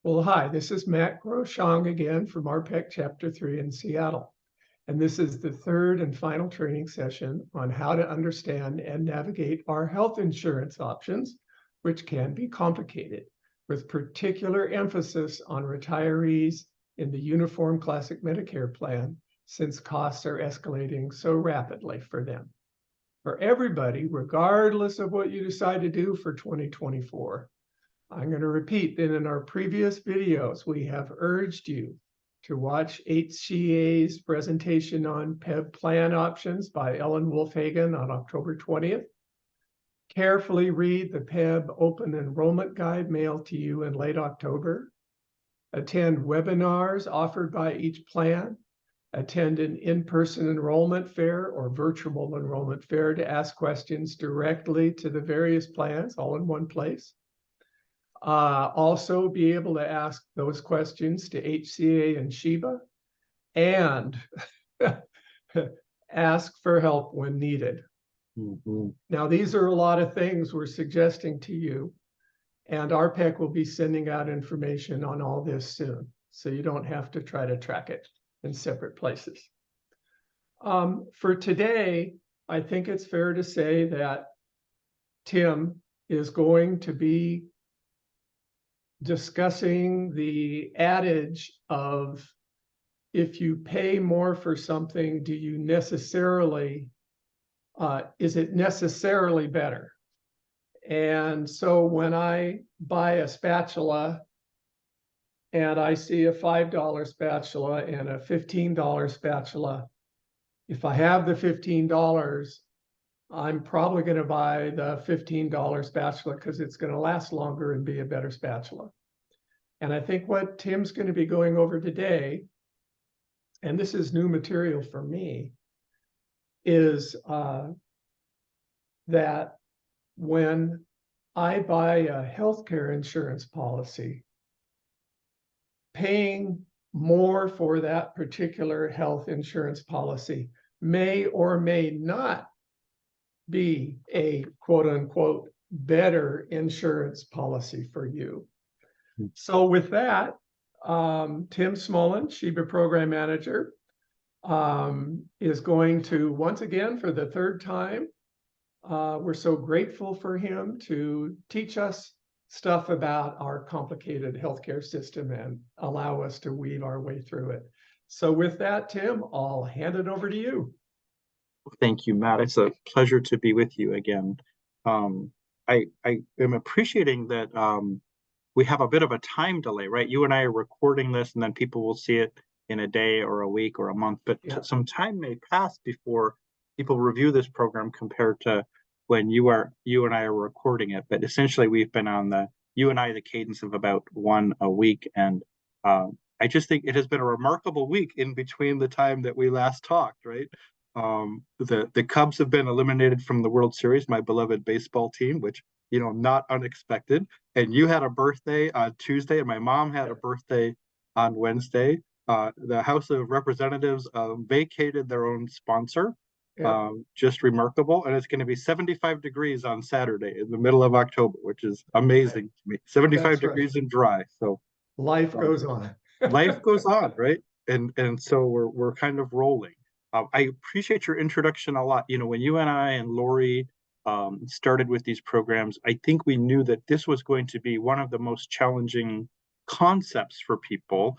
Well, hi, this is Matt Groshong again from RPEC Chapter 3 in Seattle. And this is the third and final training session on how to understand and navigate our health insurance options, which can be complicated, with particular emphasis on retirees in the Uniform Classic Medicare plan, since costs are escalating so rapidly for them. For everybody, regardless of what you decide to do for 2024, I'm going to repeat that in our previous videos, we have urged you to watch HCA's presentation on PEBB plan options by Ellen Wolfhagen on October 20th. Carefully read the PEBB open enrollment guide mailed to you in late October. Attend webinars offered by each plan. Attend an in-person enrollment fair or virtual enrollment fair to ask questions directly to the various plans all in one place. Also be able to ask those questions to HCA and SHIBA, and ask for help when needed. Now, these are a lot of things we're suggesting to you, and RPEC will be sending out information on all this soon, so you don't have to try to track it in separate places. For today, I think it's fair to say that Tim is going to be discussing the adage of, if you pay more for something, do you necessarily, is it necessarily better? And so when I buy a spatula and I see a $5 spatula and a $15 spatula, if I have the $15, I'm probably going to buy the $15 spatula because it's going to last longer and be a better spatula. And I think what Tim's going to be going over today, and this is new material for me, is that when I buy a healthcare insurance policy, paying more for that particular health insurance policy may or may not be a quote unquote better insurance policy for you. So with that, Tim Smolen, SHIBA Program Manager, is going to, once again, for the third time, we're so grateful for him to teach us stuff about our complicated healthcare system and allow us to weave our way through it. So with that, Tim, I'll hand it over to you. Thank you, Matt. It's a pleasure to be with you again. I am appreciating that we have a bit of a time delay, right? You and I are recording this, and then people will see it in a day or a week or a month, but some time may pass before people review this program compared to when you and I are recording it. But essentially, we've been on the cadence of about one a week, and I just think it has been a remarkable week in between the time that we last talked, right? The Cubs have been eliminated from the World Series, my beloved baseball team, which, not unexpected. And you had a birthday on Tuesday, and my mom had a birthday on Wednesday. The House of Representatives vacated their own sponsor. Just remarkable. And it's going to be 75 degrees on Saturday in the middle of October, which is amazing to me. 75 degrees and dry. So life goes on. Life goes on, right? And so we're kind of rolling. I appreciate your introduction a lot. When you and I and Lori started with these programs, I think we knew that this was going to be one of the most challenging concepts for people.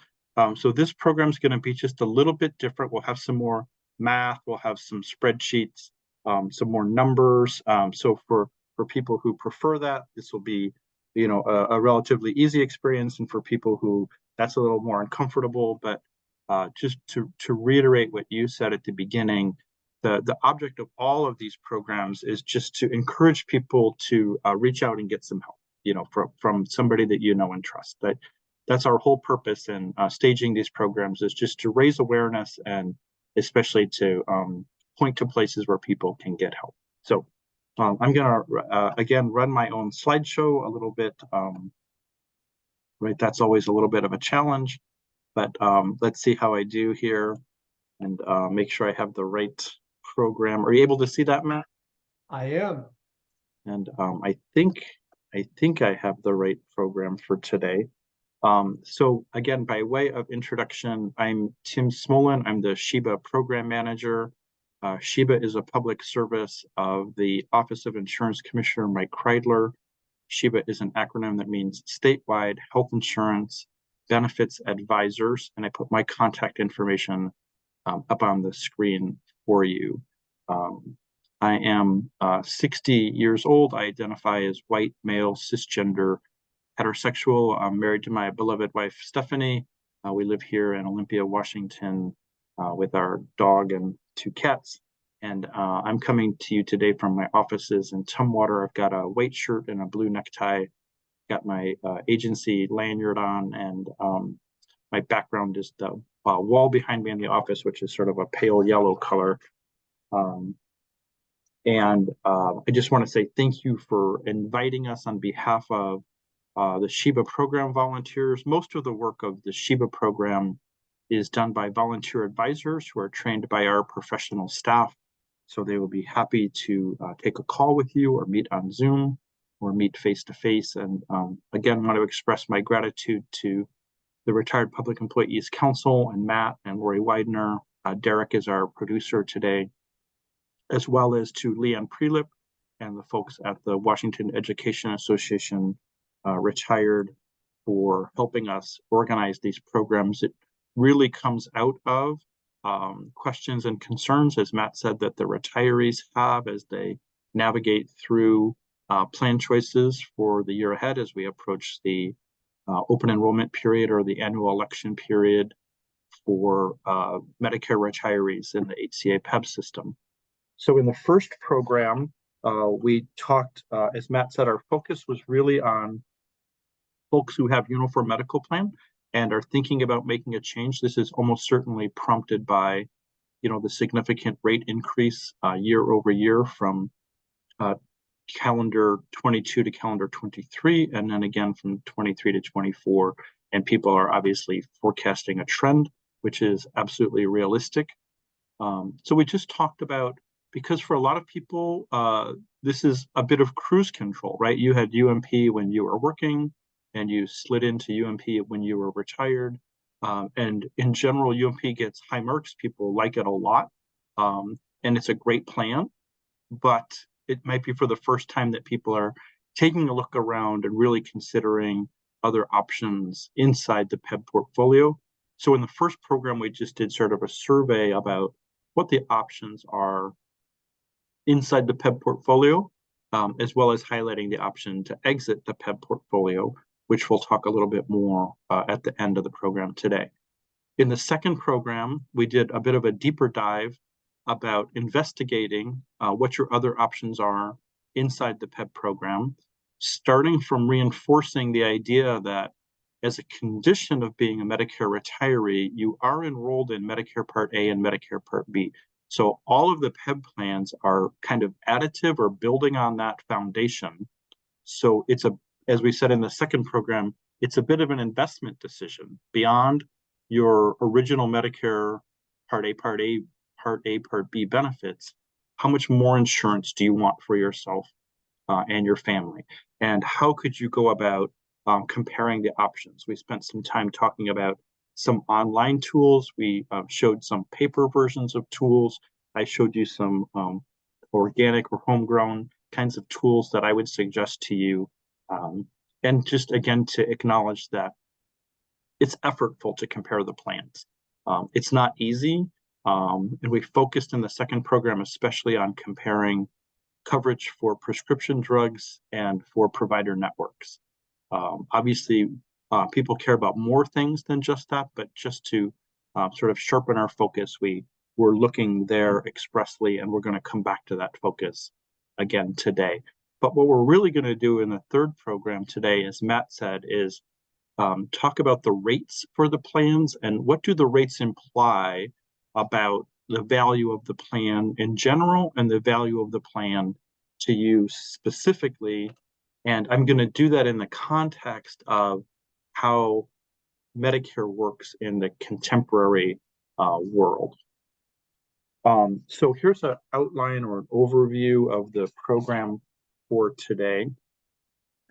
So this program is going to be just a little bit different. We'll have some more math, we'll have some spreadsheets, some more numbers. So for people who prefer that, this will be, a relatively easy experience. And for people who that's a little more uncomfortable, but just to reiterate what you said at the beginning, the object of all of these programs is just to encourage people to reach out and get some help, from somebody that you know and trust. That's our whole purpose in staging these programs, is just to raise awareness and especially to point to places where people can get help. So I'm going to, again, run my own slideshow a little bit. Right, that's always a little bit of a challenge, but let's see how I do here and make sure I have the right program. Are you able to see that, Matt? I am. And I think I have the right program for today. So again, by way of introduction, I'm Tim Smolen. I'm the SHIBA program manager. SHIBA is a public service of the Office of Insurance Commissioner Mike Kreidler. SHIBA is an acronym that means Statewide Health Insurance Benefits Advisors, and I put my contact information up on the screen for you. I am 60 years old. I identify as white, male, cisgender, heterosexual. I'm married to my beloved wife, Stephanie. We live here in Olympia, Washington, with our dog and 2 cats. And I'm coming to you today from my offices in Tumwater. I've got a white shirt and a blue necktie, got my agency lanyard on, and my background is the wall behind me in the office, which is sort of a pale yellow color. I just want to say thank you for inviting us on behalf of the SHIBA program volunteers. Most of the work of the SHIBA program is done by volunteer advisors who are trained by our professional staff. So they will be happy to take a call with you or meet on Zoom or meet face-to-face. And again, want to express my gratitude to the Retired Public Employees Council and Matt and Lori Widener. Derek is our producer today, as well as to Leanne Prelip and the folks at the Washington Education Association, retired, for helping us organize these programs. It really comes out of questions and concerns, as Matt said, that the retirees have as they navigate through plan choices for the year ahead as we approach the open enrollment period or the annual election period for Medicare retirees in the HCA PEBB system. So in the first program, we talked, as Matt said, our focus was really on folks who have uniform medical plan and are thinking about making a change. This is almost certainly prompted by, the significant rate increase year over year from calendar 22 to calendar 23, and then again from 23 to 24. And people are obviously forecasting a trend, which is absolutely realistic. So we just talked about, because for a lot of people, this is a bit of cruise control, right? You had UMP when you were working, and you slid into UMP when you were retired. And in general, UMP gets high marks. People like it a lot. And it's a great plan, but it might be for the first time that people are taking a look around and really considering other options inside the PEBB portfolio. So in the first program, we just did sort of a survey about what the options are inside the PEBB portfolio, as well as highlighting the option to exit the PEBB portfolio, which we'll talk a little bit more at the end of the program today. In the second program, we did a bit of a deeper dive about investigating what your other options are inside the PEBB program, starting from reinforcing the idea that as a condition of being a Medicare retiree, you are enrolled in Medicare Part A and Medicare Part B. So all of the PEBB plans are kind of additive or building on that foundation. So it's as we said in the second program, it's a bit of an investment decision beyond your original Medicare Part A, Part B benefits. How much more insurance do you want for yourself and your family? And how could you go about comparing the options? We spent some time talking about some online tools. We showed some paper versions of tools. I showed you some organic or homegrown kinds of tools that I would suggest to you. And just again, to acknowledge that it's effortful to compare the plans. It's not easy. And we focused in the second program, especially on comparing coverage for prescription drugs and for provider networks. Obviously, people care about more things than just that, but just to sort of sharpen our focus, we're looking there expressly, and we're going to come back to that focus again today. But what we're really going to do in the third program today, as Matt said, is talk about the rates for the plans and what do the rates imply about the value of the plan in general and the value of the plan to you specifically. And I'm going to do that in the context of how Medicare works in the contemporary world. So here's an outline or an overview of the program for today.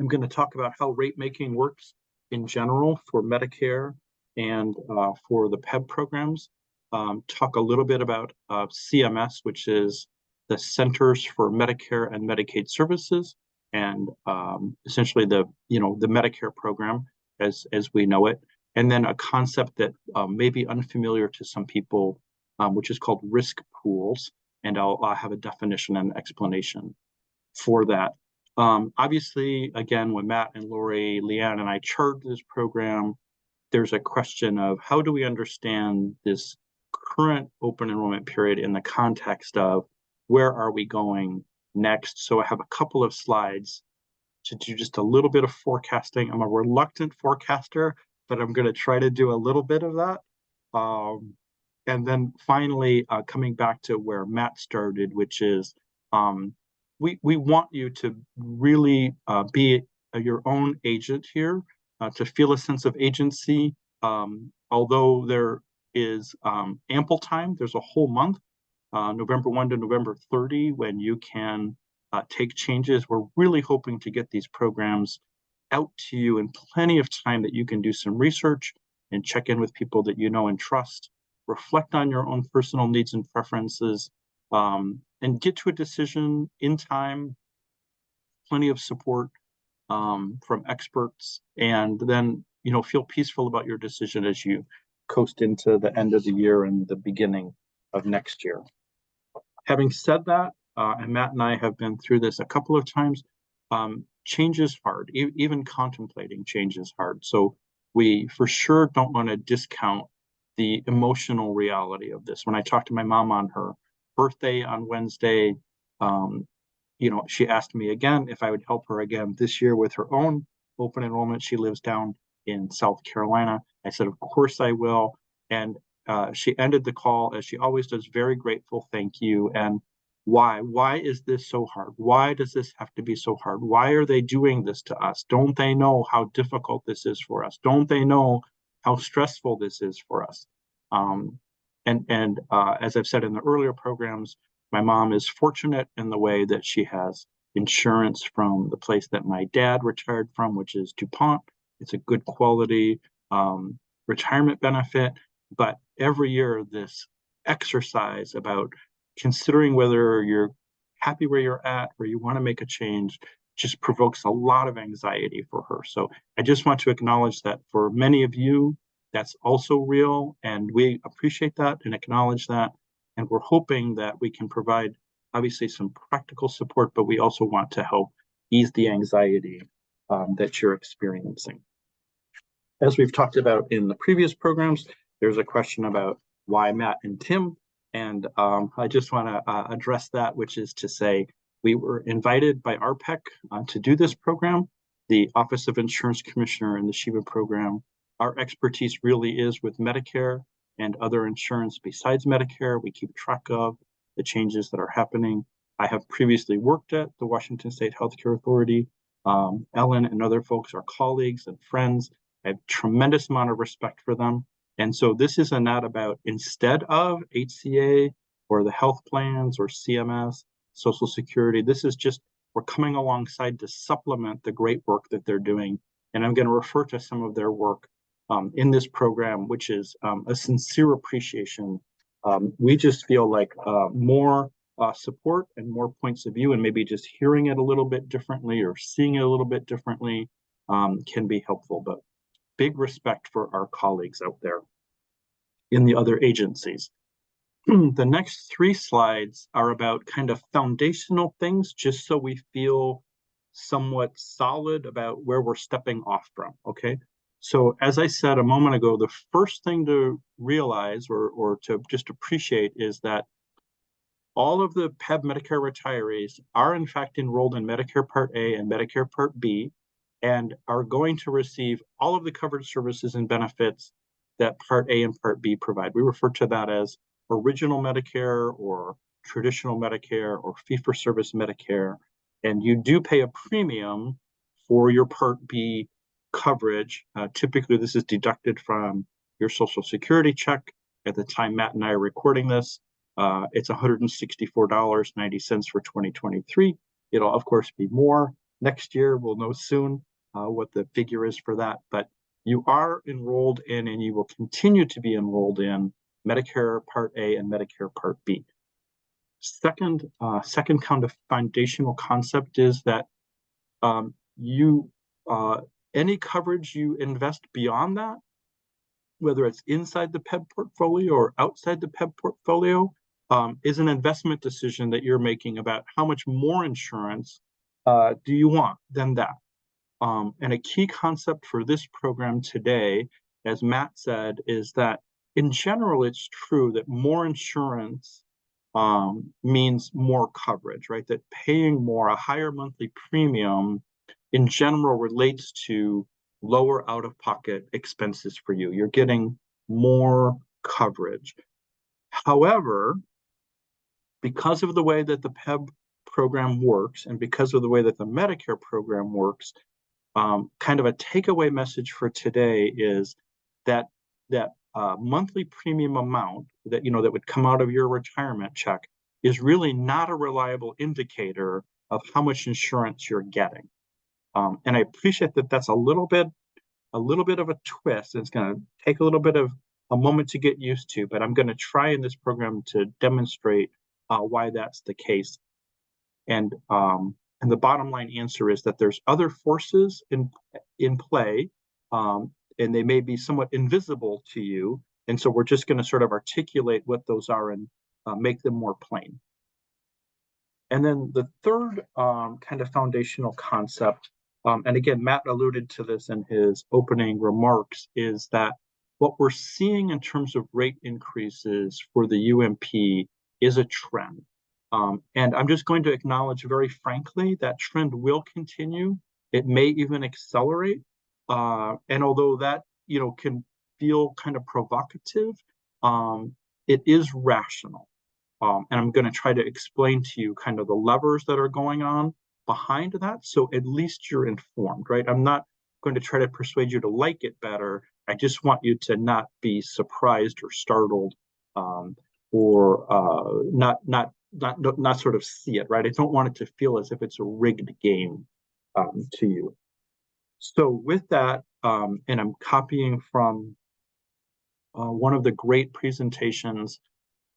I'm going to talk about how rate making works in general for Medicare and for the PEBB programs, talk a little bit about CMS, which is the Centers for Medicare and Medicaid Services, and essentially the Medicare program as we know it, and then a concept that may be unfamiliar to some people, which is called risk pools, and I'll have a definition and explanation for that. Obviously, again, when Matt and Lori, Leanne, and I charted this program, there's a question of how do we understand this current open enrollment period in the context of where are we going next? So I have a couple of slides to do just a little bit of forecasting. I'm a reluctant forecaster, but I'm going to try to do a little bit of that. And then finally, coming back to where Matt started, which is we want you to really be your own agent here, to feel a sense of agency. Although there is ample time, there's a whole month, November 1 to November 30, when you can take changes. We're really hoping to get these programs out to you in plenty of time that you can do some research and check in with people that you know and trust, reflect on your own personal needs and preferences, and get to a decision in time, plenty of support from experts, and then feel peaceful about your decision as you coast into the end of the year and the beginning of next year. Having said that, and Matt and I have been through this a couple of times, change is hard. Even contemplating change is hard. So we for sure don't want to discount the emotional reality of this. When I talked to my mom on her birthday on Wednesday, she asked me again if I would help her again this year with her own open enrollment. She lives down in South Carolina. I said, of course I will. And she ended the call, as she always does, very grateful, thank you. And why? Why is this so hard? Why does this have to be so hard? Why are they doing this to us? Don't they know how difficult this is for us? Don't they know how stressful this is for us? As I've said in the earlier programs, my mom is fortunate in the way that she has insurance from the place that my dad retired from, which is DuPont. It's a good quality retirement benefit. But every year, this exercise about considering whether you're happy where you're at or you want to make a change just provokes a lot of anxiety for her. So I just want to acknowledge that for many of you, that's also real, and we appreciate that and acknowledge that. And we're hoping that we can provide, obviously, some practical support, but we also want to help ease the anxiety that you're experiencing. As we've talked about in the previous programs, there's a question about why Matt and Tim, and I just want to address that, which is to say we were invited by RPEC to do this program, the Office of Insurance Commissioner in the SHIBA program. Our expertise really is with Medicare and other insurance besides Medicare. We keep track of the changes that are happening. I have previously worked at the Washington State Healthcare Authority. Ellen and other folks are colleagues and friends. I have tremendous amount of respect for them. And so this is not about instead of HCA or the health plans or CMS, Social Security. This is just, we're coming alongside to supplement the great work that they're doing. And I'm going to refer to some of their work in this program, which is a sincere appreciation. We just feel like more support and more points of view, and maybe just hearing it a little bit differently or seeing it a little bit differently can be helpful. But big respect for our colleagues out there in the other agencies. The next 3 slides are about kind of foundational things, just so we feel somewhat solid about where we're stepping off from, okay? So as I said a moment ago, the first thing to realize or to just appreciate is that all of the PEBB Medicare retirees are in fact enrolled in Medicare Part A and Medicare Part B, and are going to receive all of the covered services and benefits that Part A and Part B provide. We refer to that as original Medicare or traditional Medicare or fee-for-service Medicare. And you do pay a premium for your Part B coverage. Typically, this is deducted from your Social Security check. At the time Matt and I are recording this, it's $164.90 for 2023. It'll, of course, be more next year. We'll know soon what the figure is for that. But you are enrolled in and you will continue to be enrolled in Medicare Part A and Medicare Part B. Second kind of foundational concept is that any coverage you invest beyond that, whether it's inside the PEBB portfolio or outside the PEBB portfolio, is an investment decision that you're making about how much more insurance do you want than that. And a key concept for this program today, as Matt said, is that in general, it's true that more insurance means more coverage, right? That paying more, a higher monthly premium in general relates to lower out-of-pocket expenses for you. You're getting more coverage. However, because of the way that the PEBB program works and because of the way that the Medicare program works, kind of a takeaway message for today is that monthly premium amount that that would come out of your retirement check is really not a reliable indicator of how much insurance you're getting. And I appreciate that that's a little bit of a twist. It's going to take a little bit of a moment to get used to, but I'm going to try in this program to demonstrate why that's the case. And the bottom line answer is that there's other forces in play, and they may be somewhat invisible to you. And so we're just going to sort of articulate what those are and make them more plain. And then the third kind of foundational concept, and again, Matt alluded to this in his opening remarks, is that what we're seeing in terms of rate increases for the UMP is a trend. And I'm just going to acknowledge very frankly that trend will continue. It may even accelerate. And although that can feel kind of provocative, it is rational. And I'm going to try to explain to you kind of the levers that are going on behind that, so at least you're informed, right? I'm not going to try to persuade you to like it better. I just want you to not be surprised or startled, or not sort of see it, right? I don't want it to feel as if it's a rigged game to you. So with that, and I'm copying from one of the great presentations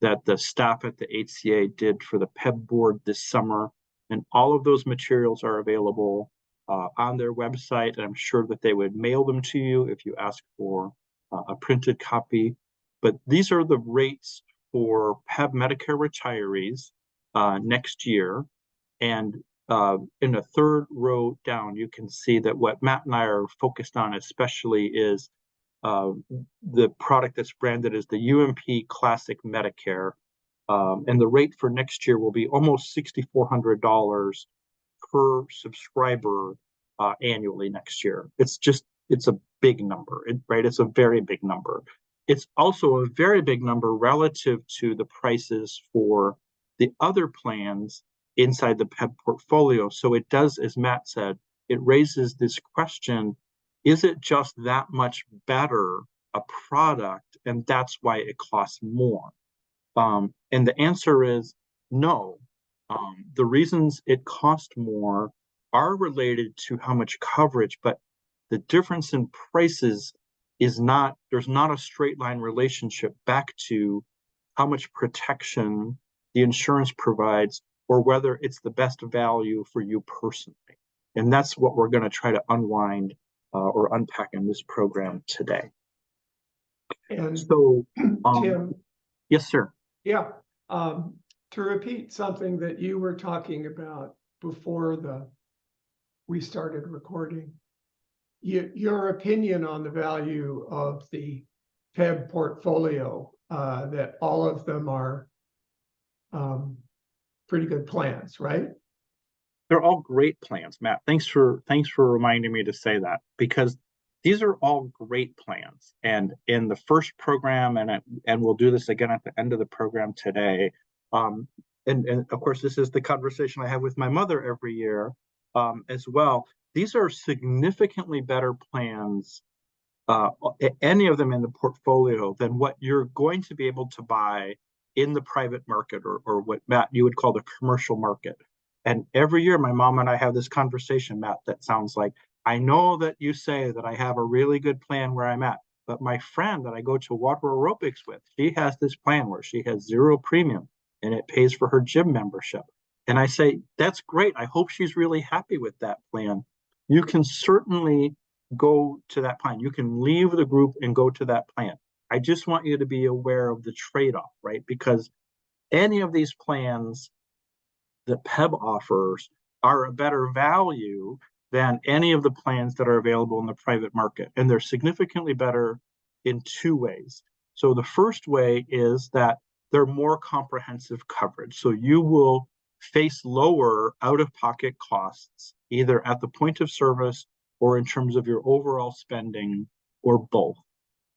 that the staff at the HCA did for the PEBB board this summer, and all of those materials are available on their website, and I'm sure that they would mail them to you if you ask for a printed copy. But these are the rates for PEBB Medicare retirees next year. And in the third row down, you can see that what Matt and I are focused on especially is the product that's branded as the UMP Classic Medicare. And the rate for next year will be almost $6,400 per subscriber annually next year. It's a big number, right? It's a very big number. It's also a very big number relative to the prices for the other plans inside the PEBB portfolio. So it does, as Matt said, it raises this question, is it just that much better a product and that's why it costs more? And the answer is no. The reasons it costs more are related to how much coverage, but the difference in prices is not, there's not a straight line relationship back to how much protection the insurance provides or whether it's the best value for you personally. And that's what we're going to try to unwind or unpack in this program today. And so, Tim, yes, sir. Yeah, to repeat something that you were talking about before we started recording, your opinion on the value of the PEBB portfolio, that all of them are pretty good plans, right? They're all great plans, Matt. Thanks for reminding me to say that, because these are all great plans. And in the first program, and we'll do this again at the end of the program today. And of course, this is the conversation I have with my mother every year as well. These are significantly better plans, any of them in the portfolio, than what you're going to be able to buy in the private market, or what, Matt, you would call the commercial market. And every year, my mom and I have this conversation, Matt, that sounds like, I know that you say that I have a really good plan where I'm at, but my friend that I go to water aerobics with, she has this plan where she has 0 premium and it pays for her gym membership. And I say, that's great. I hope she's really happy with that plan. You can certainly go to that plan. You can leave the group and go to that plan. I just want you to be aware of the trade-off, right? Because any of these plans that PEBB offers are a better value than any of the plans that are available in the private market. And they're significantly better in 2 ways. So the first way is that they're more comprehensive coverage. So you will face lower out-of-pocket costs, either at the point of service or in terms of your overall spending, or both.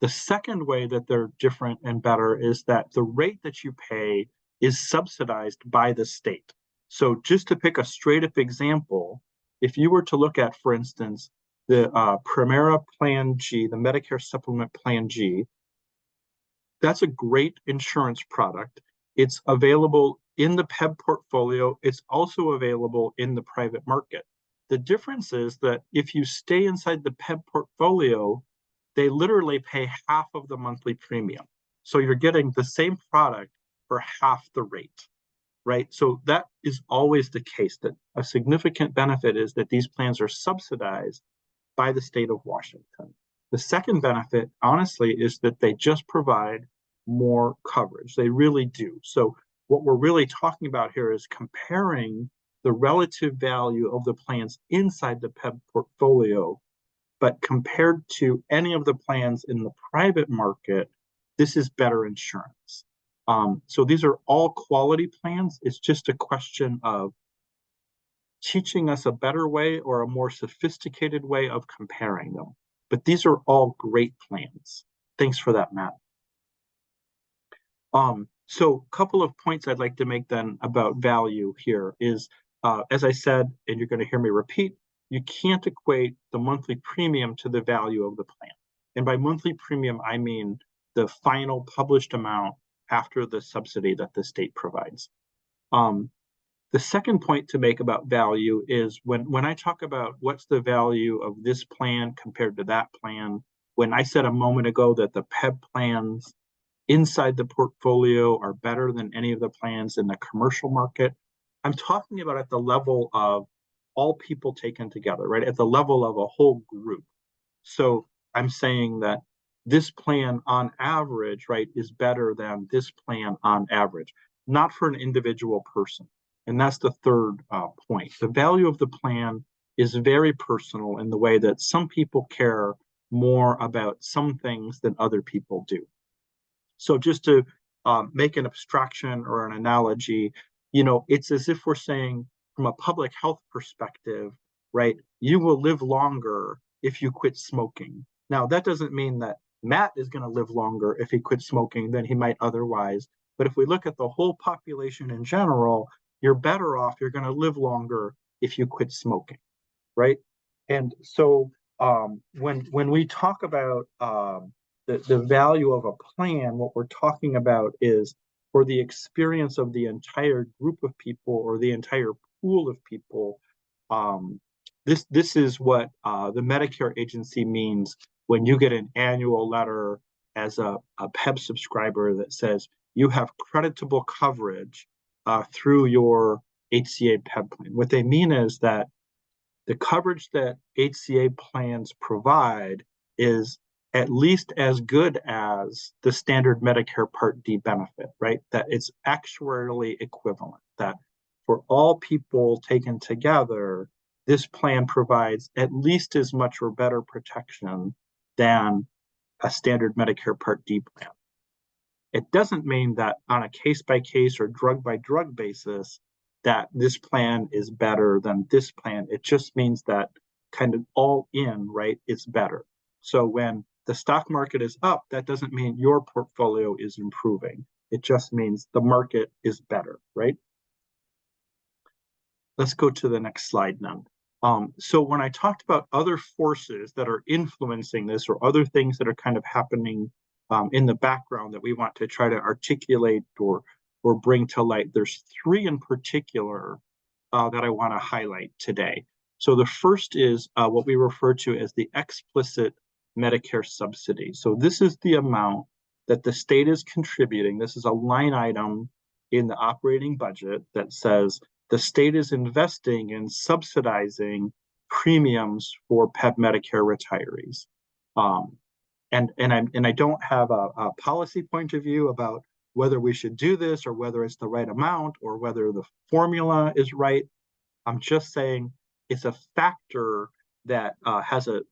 The second way that they're different and better is that the rate that you pay is subsidized by the state. So just to pick a straight up example, if you were to look at, for instance, the Premera Plan G, the Medicare Supplement Plan G, that's a great insurance product. It's available in the PEBB portfolio. It's also available in the private market. The difference is that if you stay inside the PEBB portfolio, they literally pay half of the monthly premium. So you're getting the same product for half the rate, right? So that is always the case, that a significant benefit is that these plans are subsidized by the state of Washington. The second benefit, honestly, is that they just provide more coverage. They really do. So what we're really talking about here is comparing the relative value of the plans inside the PEBB portfolio, but compared to any of the plans in the private market, this is better insurance. So these are all quality plans. It's just a question of teaching us a better way or a more sophisticated way of comparing them. But these are all great plans. Thanks for that, Matt. So a couple of points I'd like to make then about value here is, as I said, and you're going to hear me repeat, you can't equate the monthly premium to the value of the plan. And by monthly premium, I mean the final published amount after the subsidy that the state provides. The second point to make about value is when I talk about what's the value of this plan compared to that plan, when I said a moment ago that the PEBB plans inside the portfolio are better than any of the plans in the commercial market, I'm talking about at the level of all people taken together, right? At the level of a whole group. So I'm saying that this plan on average, right, is better than this plan on average, not for an individual person. And that's the third point. The value of the plan is very personal in the way that some people care more about some things than other people do. So just to make an abstraction or an analogy, you know, it's as if we're saying from a public health perspective, right, you will live longer if you quit smoking. Now, that doesn't mean that Matt is going to live longer if he quits smoking than he might otherwise. But if we look at the whole population in general, you're better off, you're going to live longer if you quit smoking, right? And so when we talk about the value of a plan, what we're talking about is for the experience of the entire group of people or the entire pool of people. This is what the Medicare agency means when you get an annual letter as a PEBB subscriber that says you have creditable coverage through your HCA PEBB plan. What they mean is that the coverage that HCA plans provide is at least as good as the standard Medicare Part D benefit, right? That it's actuarially equivalent, that for all people taken together, this plan provides at least as much or better protection than a standard Medicare Part D plan. It doesn't mean that on a case-by-case or drug-by-drug basis that this plan is better than this plan. It just means that kind of all in, right, it's better. So when the stock market is up, that doesn't mean your portfolio is improving. It just means the market is better, right? Let's go to the next slide now. So when I talked about other forces that are influencing this or other things that are kind of happening in the background that we want to try to articulate or bring to light, there's 3 in particular that I want to highlight today. So the first is what we refer to as the explicit Medicare subsidy. So this is the amount that the state is contributing. This is a line item in the operating budget that says the state is investing in subsidizing premiums for PEBB Medicare retirees. And I don't have a policy point of view about whether we should do this or whether it's the right amount or whether the formula is right. I'm just saying it's a factor that has an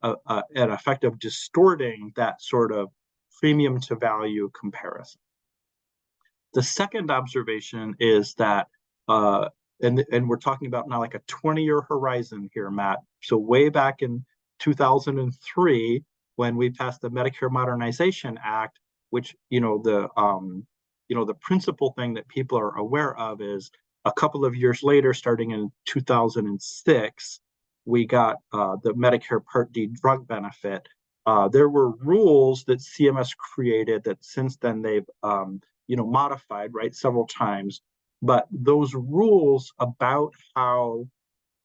effect of distorting that sort of premium to value comparison. The second observation is that, and we're talking about now like a 20-year horizon here, Matt. So way back in 2003, when we passed the Medicare Modernization Act, which, the principal thing that people are aware of is a couple of years later, starting in 2006, we got the Medicare Part D drug benefit. There were rules that CMS created that since then they've modified, right, several times. But those rules about how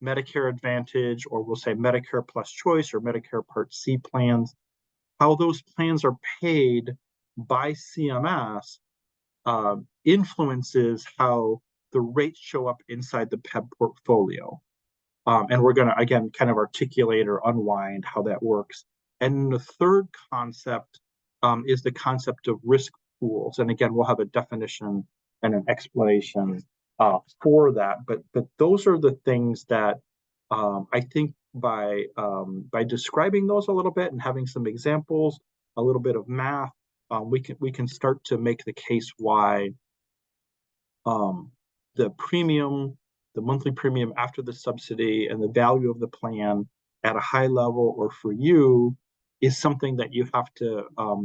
Medicare Advantage, or we'll say Medicare Plus Choice or Medicare Part C plans, how those plans are paid by CMS influences how the rates show up inside the PEBB portfolio. And we're going to, again, kind of articulate or unwind how that works. And the third concept is the concept of risk pools. And again, we'll have a definition and an explanation for that. But those are the things that I think by describing those a little bit and having some examples, a little bit of math, we can start to make the case why the premium, the monthly premium after the subsidy and the value of the plan at a high level or for you is something that you have to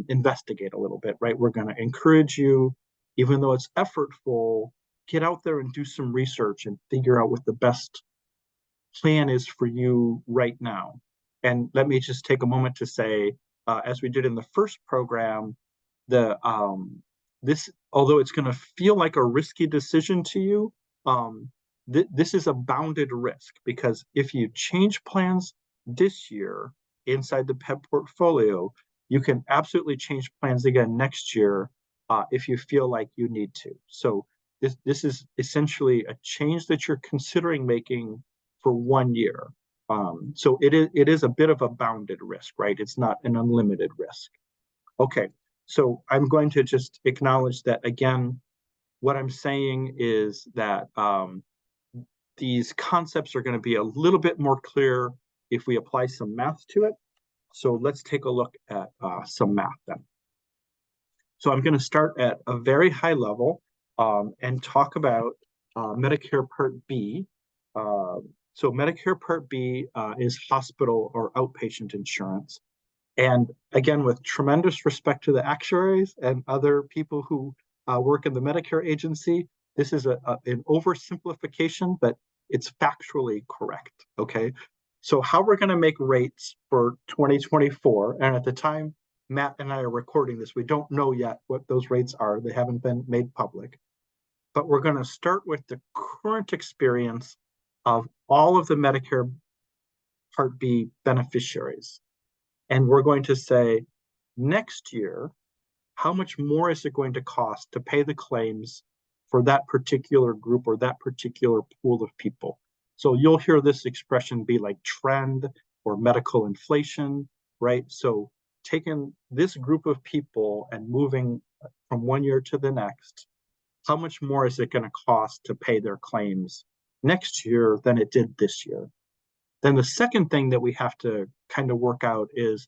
investigate a little bit, right? We're going to encourage you, even though it's effortful, get out there and do some research and figure out what the best plan is for you right now. And let me just take a moment to say, as we did in the first program, this, although it's going to feel like a risky decision to you, this is a bounded risk, because if you change plans this year inside the PEBB portfolio, you can absolutely change plans again next year if you feel like you need to. So this is essentially a change that you're considering making for 1 year. So it is a bit of a bounded risk, right? It's not an unlimited risk. Okay, so I'm going to just acknowledge that again. What I'm saying is that these concepts are going to be a little bit more clear if we apply some math to it. So let's take a look at some math then. So I'm going to start at a very high level and talk about Medicare Part B. So Medicare Part B is hospital or outpatient insurance. And again, with tremendous respect to the actuaries and other people who work in the Medicare agency, this is an oversimplification, but it's factually correct, okay? So how we're gonna make rates for 2024, and at the time Matt and I are recording this, we don't know yet what those rates are. They haven't been made public. But we're gonna start with the current experience of all of the Medicare Part B beneficiaries. And we're going to say, next year, how much more is it going to cost to pay the claims for that particular group or that particular pool of people? So you'll hear this expression be like trend or medical inflation, right? So taking this group of people and moving from 1 year to the next, how much more is it going to cost to pay their claims next year than it did this year? Then the second thing that we have to kind of work out is,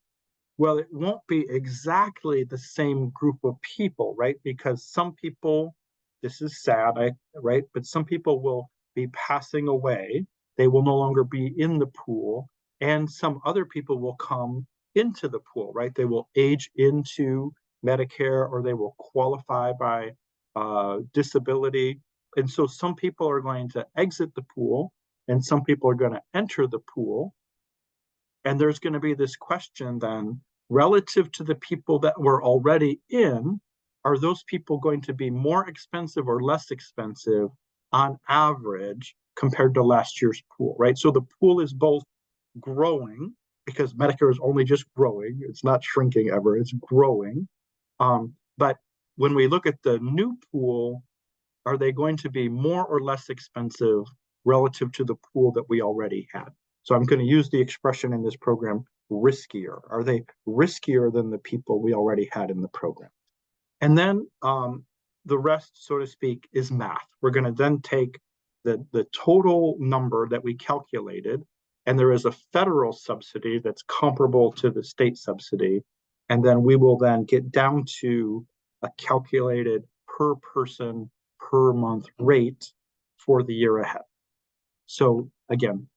well, it won't be exactly the same group of people, right? Because some people, this is sad, right? But some people will be passing away. They will no longer be in the pool. And some other people will come into the pool, right? They will age into Medicare, or they will qualify by disability. And so some people are going to exit the pool and some people are going to enter the pool. And there's going to be this question then, relative to the people that were already in, are those people going to be more expensive or less expensive on average compared to last year's pool, right? So the pool is both growing because Medicare is only just growing. It's not shrinking ever, it's growing. But when we look at the new pool, are they going to be more or less expensive relative to the pool that we already had? So I'm going to use the expression in this program, riskier. Are they riskier than the people we already had in the program? And then the rest, so to speak, is math. We're going to then take the total number that we calculated, and there is a federal subsidy that's comparable to the state subsidy. And then we will then get down to a calculated per person per month rate for the year ahead. So again,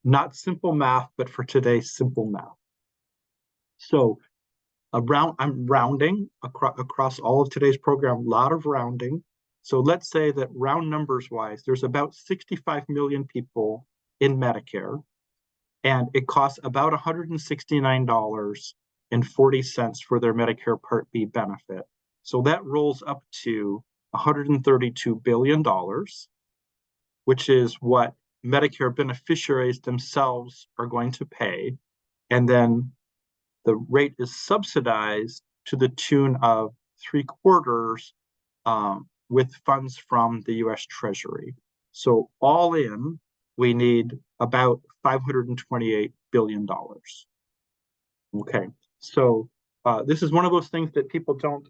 not simple math, but for today, simple math. So I'm rounding across all of today's program, a lot of rounding. So let's say that round numbers wise, there's about 65 million people in Medicare, and it costs about $169.40 for their Medicare Part B benefit. So that rolls up to $132 billion, which is what Medicare beneficiaries themselves are going to pay. And then the rate is subsidized to the tune of 3/4 with funds from the US Treasury. So all in, we need about $528 billion. Okay, so this is one of those things that people don't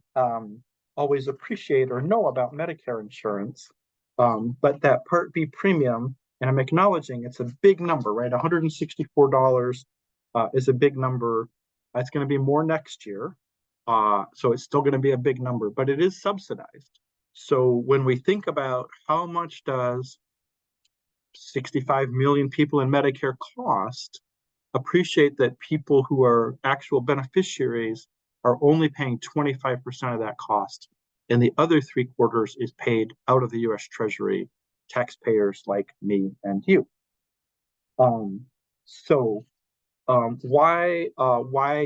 always appreciate or know about Medicare insurance, but that Part B premium, and I'm acknowledging it's a big number, right? $164 is a big number. It's going to be more next year, so it's still going to be a big number, but it is subsidized. So when we think about how much does 65 million people in Medicare cost, appreciate that people who are actual beneficiaries are only paying 25% of that cost, and the other 3/4 is paid out of the US Treasury, taxpayers like me and you. Why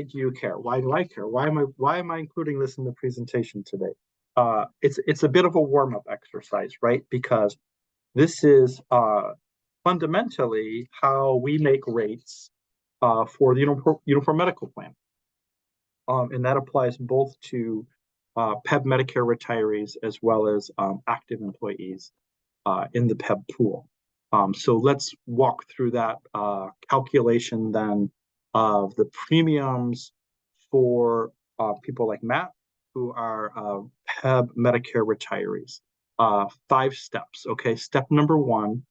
do you care? Why do I care? Why am I including this in the presentation today? It's a bit of a warm-up exercise, right? Because this is fundamentally how we make rates for the Uniform Medical Plan. And that applies both to PEBB Medicare retirees as well as active employees in the PEBB pool. So let's walk through that calculation then of the premiums for people like Matt, who are PEBB Medicare retirees. 5 steps, okay? Step number 1,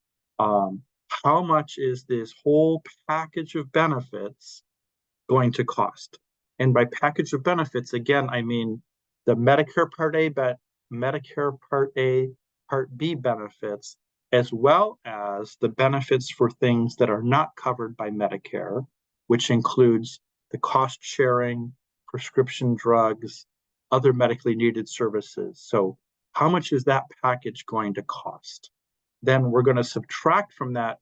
how much is this whole package of benefits going to cost? And by package of benefits, again, I mean the Medicare Part A, Medicare Part A, Part B benefits, as well as the benefits for things that are not covered by Medicare, which includes the cost sharing, prescription drugs, other medically needed services. So how much is that package going to cost? Then we're going to subtract from that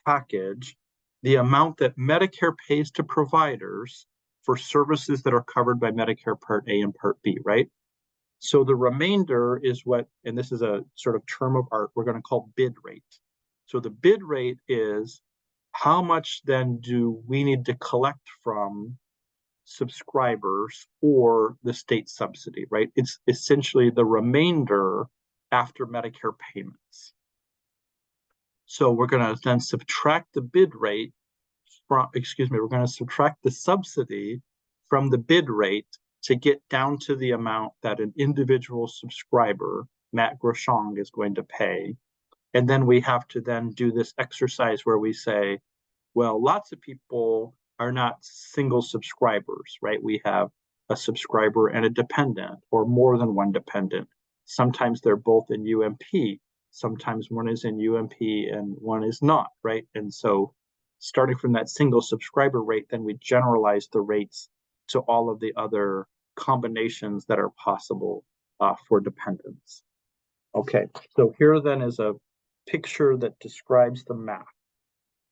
package the amount that Medicare pays to providers for services that are covered by Medicare Part A and Part B, right? So the remainder is what, and this is a sort of term of art, we're going to call bid rate. So the bid rate is how much then do we need to collect from subscribers or the state subsidy, right? It's essentially the remainder after Medicare payments. So we're going to then subtract the bid rate from, we're going to subtract the subsidy from the bid rate to get down to the amount that an individual subscriber, Matt Groshong, is going to pay. And then we have to then do this exercise where we say, well, lots of people are not single subscribers, right? We have a subscriber and a dependent, or more than one dependent. Sometimes they're both in UMP. Sometimes one is in UMP and one is not, right? And so starting from that single subscriber rate, then we generalize the rates to all of the other combinations that are possible for dependents. Okay, so here then is a picture that describes the math.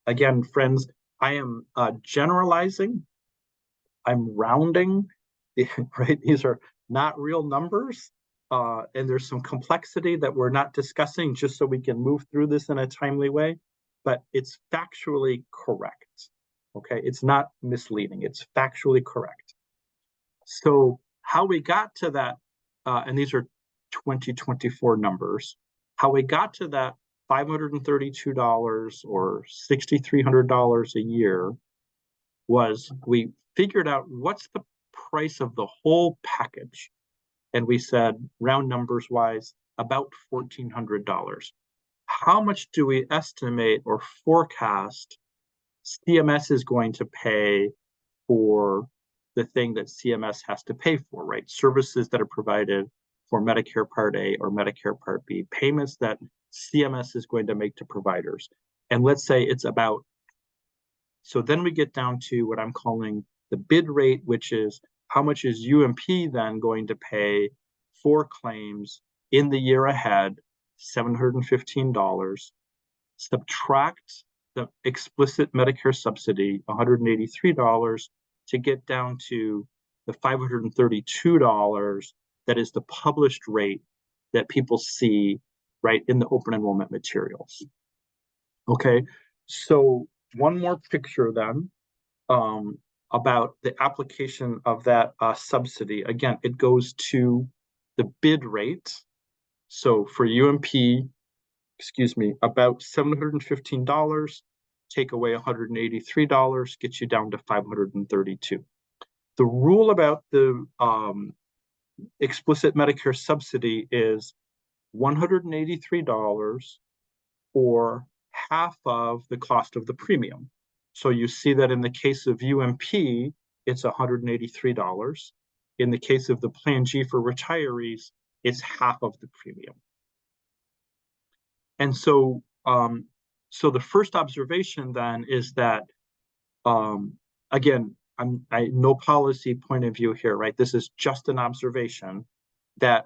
Again, friends, I am generalizing, I'm rounding, right? These are not real numbers. and there's some complexity that we're not discussing just so we can move through this in a timely way, but it's factually correct. Okay, it's not misleading, it's factually correct. So how we got to that, and these are 2024 numbers, how we got to that $532 or $6,300 a year was we figured out what's the price of the whole package. And we said, round numbers wise, about $1,400. How much do we estimate or forecast CMS is going to pay for the thing that CMS has to pay for, right? Services that are provided for Medicare Part A or Medicare Part B, payments that CMS is going to make to providers. And let's say it's about, so then we get down to what I'm calling the bid rate, which is how much is UMP then going to pay for claims in the year ahead, $715, subtract the explicit Medicare subsidy, $183, to get down to the $532 that is the published rate that people see right in the open enrollment materials. Okay, so one more picture then about the application of that subsidy. Again, it goes to the bid rate. So for UMP, about $715, take away $183, gets you down to $532. The rule about the explicit Medicare subsidy is $183 or half of the cost of the premium. So you see that in the case of UMP, it's $183. In the case of the Plan G for retirees, it's half of the premium. And so, so the first observation then is that, again, no policy point of view here, right? This is just an observation that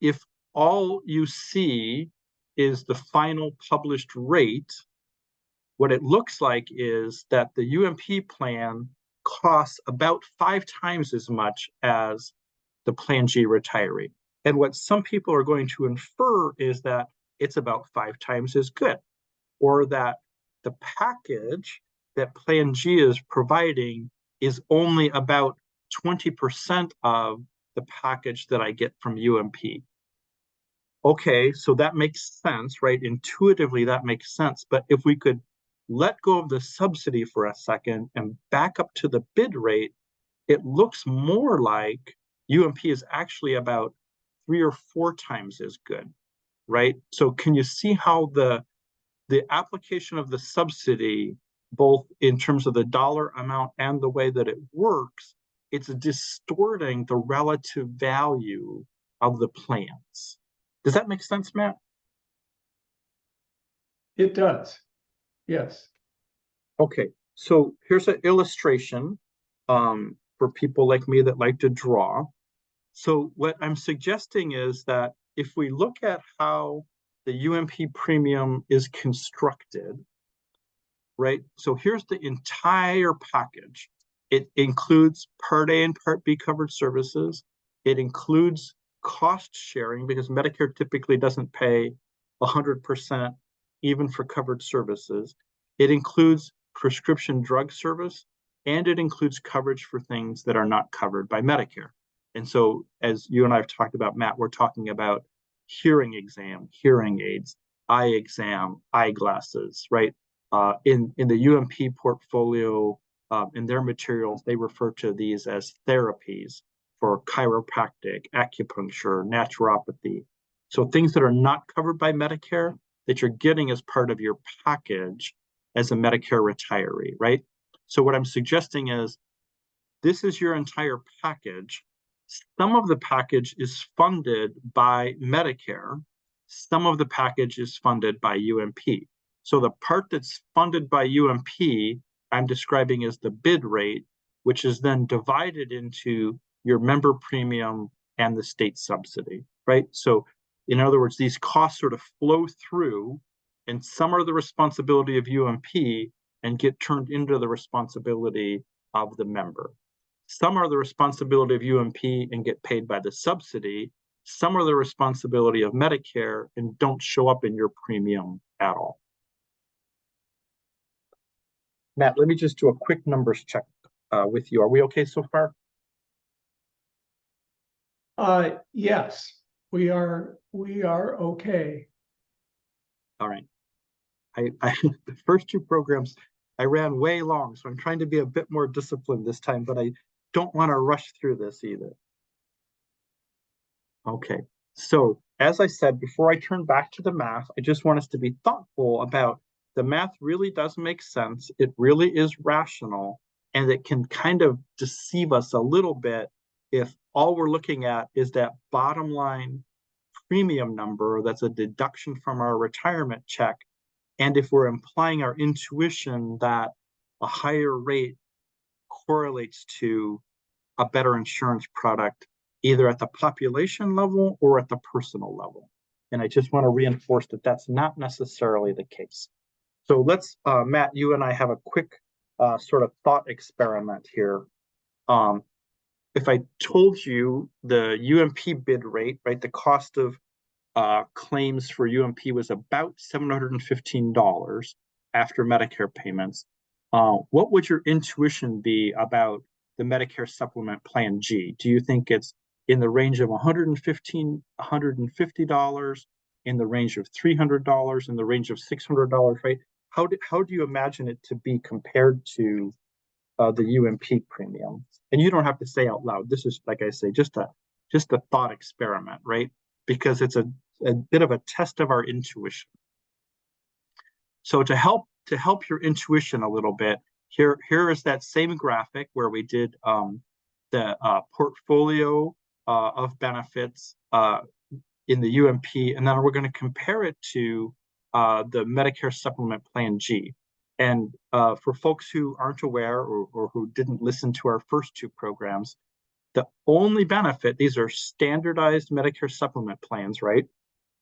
if all you see is the final published rate, what it looks like is that the UMP plan costs about 5 times as much as the Plan G retiree. And what some people are going to infer is that it's about 5 times as good, or that the package that Plan G is providing is only about 20% of the package that I get from UMP. Okay, so that makes sense, right? Intuitively, that makes sense. But if we could let go of the subsidy for a second and back up to the bid rate, it looks more like UMP is actually about 3 or 4 times as good, right? So can you see how the application of the subsidy, both in terms of the dollar amount and the way that it works, it's distorting the relative value of the plans. Does that make sense, Matt? It does. Yes. Okay, so here's an illustration for people like me that like to draw. So what I'm suggesting is that if we look at how the UMP premium is constructed, right? So here's the entire package. It includes Part A and Part B covered services. It includes cost sharing because Medicare typically doesn't pay 100% even for covered services. It includes prescription drug service, and it includes coverage for things that are not covered by Medicare. And so as you and I have talked about, Matt, we're talking about hearing exam, hearing aids, eye exam, eyeglasses, right? In the UMP portfolio, in their materials, they refer to these as therapies for chiropractic, acupuncture, naturopathy. So things that are not covered by Medicare that you're getting as part of your package as a Medicare retiree, right? So what I'm suggesting is this is your entire package. Some of the package is funded by Medicare. Some of the package is funded by UMP. So the part that's funded by UMP, I'm describing as the bid rate, which is then divided into your member premium and the state subsidy, right? So in other words, these costs sort of flow through, and some are the responsibility of UMP and get turned into the responsibility of the member. Some are the responsibility of UMP and get paid by the subsidy, some are the responsibility of Medicare and don't show up in your premium at all. Matt, let me just do a quick numbers check with you. Are we okay so far? Yes, we are okay. All right. The first two programs I ran way long, so I'm trying to be a bit more disciplined this time, but I don't want to rush through this either. Okay, so as I said, before I turn back to the math, I just want us to be thoughtful about the math really does make sense. It really is rational, and it can kind of deceive us a little bit if all we're looking at is that bottom line premium number that's a deduction from our retirement check. And if we're implying our intuition that a higher rate correlates to a better insurance product, either at the population level or at the personal level. And I just want to reinforce that that's not necessarily the case. So let's, Matt, you and I have a quick sort of thought experiment here. If I told you the UMP bid rate, right, the cost of claims for UMP was about $715 after Medicare payments, what would your intuition be about the Medicare Supplement Plan G? Do you think it's in the range of $150, in the range of $300, in the range of $600, right? How do you imagine it to be compared to the UMP premium? And you don't have to say out loud. This is, like I say, just a thought experiment, right? Because it's a bit of a test of our intuition. So to help your intuition a little bit, here is that same graphic where we did the portfolio of benefits in the UMP, and then we're going to compare it to the Medicare Supplement Plan G. And for folks who aren't aware or who didn't listen to our first two programs, the only benefit, these are standardized Medicare supplement plans, right?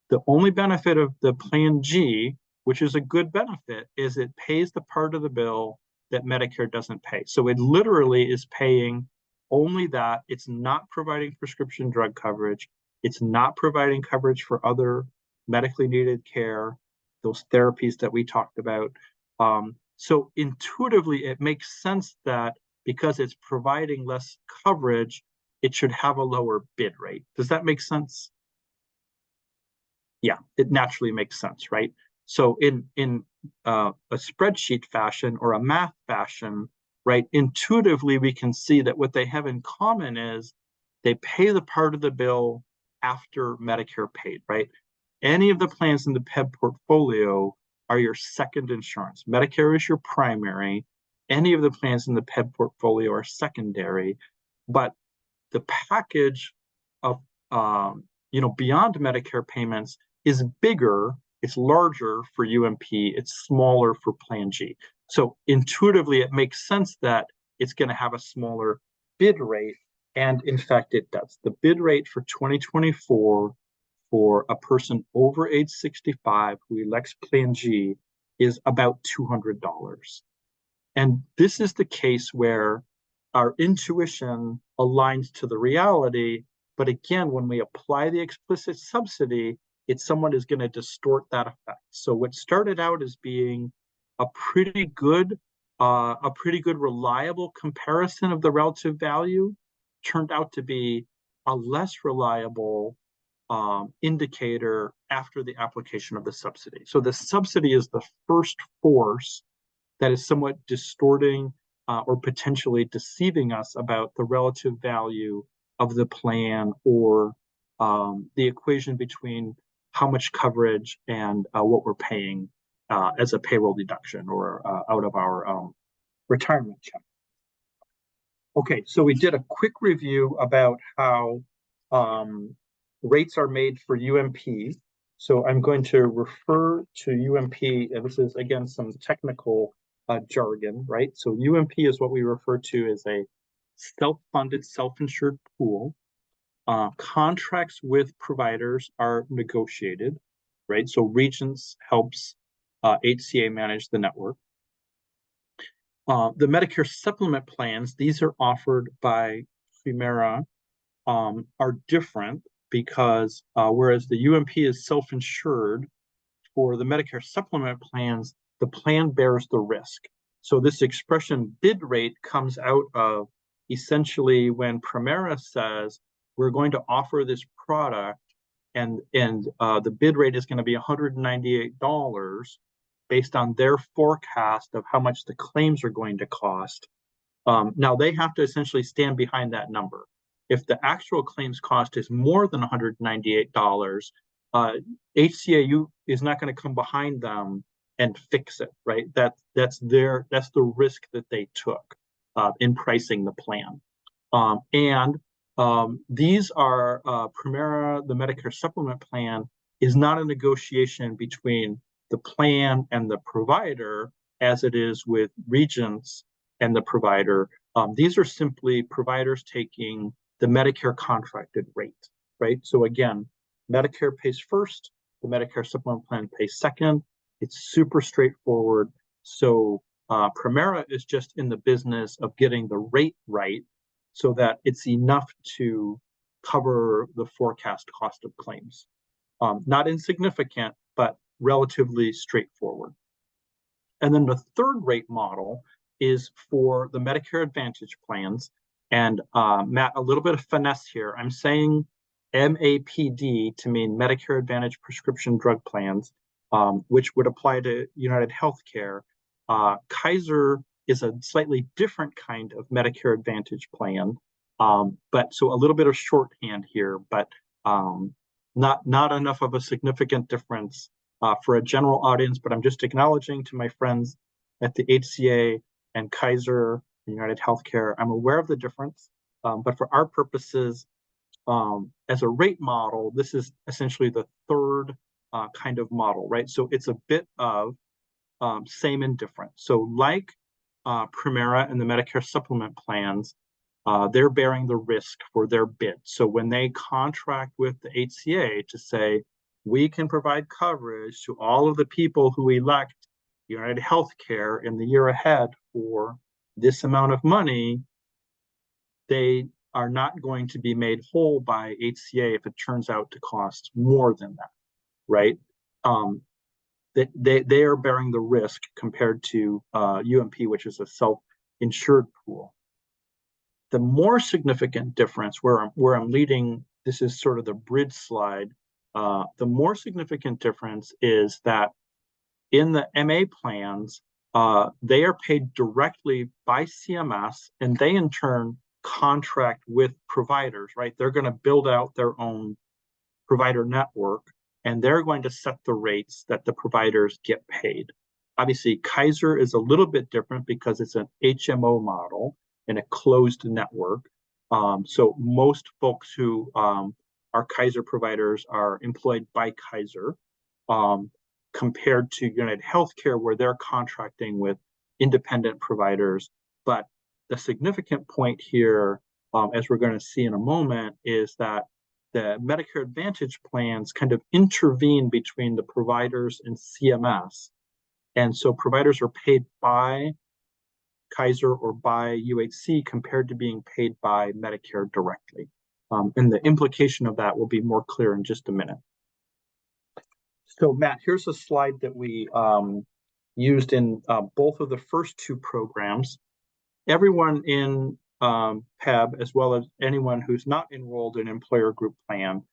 The only benefit of the Plan G, which is a good benefit, is it pays the part of the bill that Medicare doesn't pay. So it literally is paying only that. It's not providing prescription drug coverage. It's not providing coverage for other medically needed care, those therapies that we talked about. So intuitively, it makes sense that because it's providing less coverage, it should have a lower bid rate. Does that make sense? Yeah, it naturally makes sense, right? So in a spreadsheet fashion or a math fashion, right, intuitively we can see that what they have in common is they pay the part of the bill after Medicare paid, right? Any of the plans in the PEBB portfolio are your second insurance. Medicare is your primary. Any of the plans in the PEBB portfolio are secondary, but the package of beyond Medicare payments is bigger, it's larger for UMP, it's smaller for Plan G. So intuitively, it makes sense that it's going to have a smaller bid rate, and in fact, it does. The bid rate for 2024 for a person over age 65 who elects Plan G is about $200. And this is the case where our intuition aligns to the reality. But again, when we apply the explicit subsidy, it's somewhat is going to distort that effect. So what started out as being a pretty good reliable comparison of the relative value turned out to be a less reliable indicator after the application of the subsidy. So the subsidy is the first force that is somewhat distorting or potentially deceiving us about the relative value of the plan or the equation between how much coverage and what we're paying as a payroll deduction or out of our retirement check. Okay, so we did a quick review about how rates are made for UMP. So I'm going to refer to UMP, and this is, again, some technical jargon, right? So UMP is what we refer to as a self-funded, self-insured pool. Contracts with providers are negotiated, right? So Regents helps HCA manage the network. The Medicare supplement plans, these are offered by Primera, are different because whereas the UMP is self-insured, for the Medicare supplement plans, the plan bears the risk. So this expression bid rate comes out of essentially when Premera says we're going to offer this product and the bid rate is going to be $198 based on their forecast of how much the claims are going to cost. Now they have to essentially stand behind that number. If the actual claims cost is more than $198, HCAU is not going to come behind them and fix it, right? That's the risk that they took in pricing the plan. These are Premera, the Medicare supplement plan is not a negotiation between the plan and the provider as it is with Regents and the provider. These are simply providers taking the Medicare contracted rate, right? So again, Medicare pays first, the Medicare supplement plan pays second. It's super straightforward. So Premera is just in the business of getting the rate right so that it's enough to cover the forecast cost of claims. Not insignificant, but relatively straightforward. And then the third rate model is for the Medicare Advantage plans. And Matt, a little bit of finesse here. I'm saying MAPD to mean Medicare Advantage prescription drug plans, which would apply to United Healthcare. Kaiser is a slightly different kind of Medicare Advantage plan, but so a little bit of shorthand here, but not enough of a significant difference for a general audience. But I'm just acknowledging to my friends at the HCA and Kaiser and United Healthcare, I'm aware of the difference, but for our purposes, as a rate model, this is essentially the third kind of model, right? So it's a bit of same and different. So like Premera and the Medicare supplement plans, they're bearing the risk for their bid. So when they contract with the HCA to say, we can provide coverage to all of the people who elect United Healthcare in the year ahead for this amount of money, they are not going to be made whole by HCA if it turns out to cost more than that, right? They are bearing the risk compared to UMP, which is a self-insured pool. The more significant difference where I'm leading, this is sort of the bridge slide, the more significant difference is that in the MA plans, they are paid directly by CMS, and they in turn contract with providers, right? They're going to build out their own provider network, and they're going to set the rates that the providers get paid. Obviously, Kaiser is a little bit different because it's an HMO model in a closed network. So most folks who are Kaiser providers are employed by Kaiser, compared to United Healthcare, where they're contracting with independent providers. But the significant point here, as we're going to see in a moment, is that the Medicare Advantage plans kind of intervene between the providers and CMS. And so providers are paid by Kaiser or by UHC compared to being paid by Medicare directly. And the implication of that will be more clear in just a minute. So Matt, here's a slide that we used in both of the first two programs. Everyone in PEBB, as well as anyone who's not enrolled in employer group plan,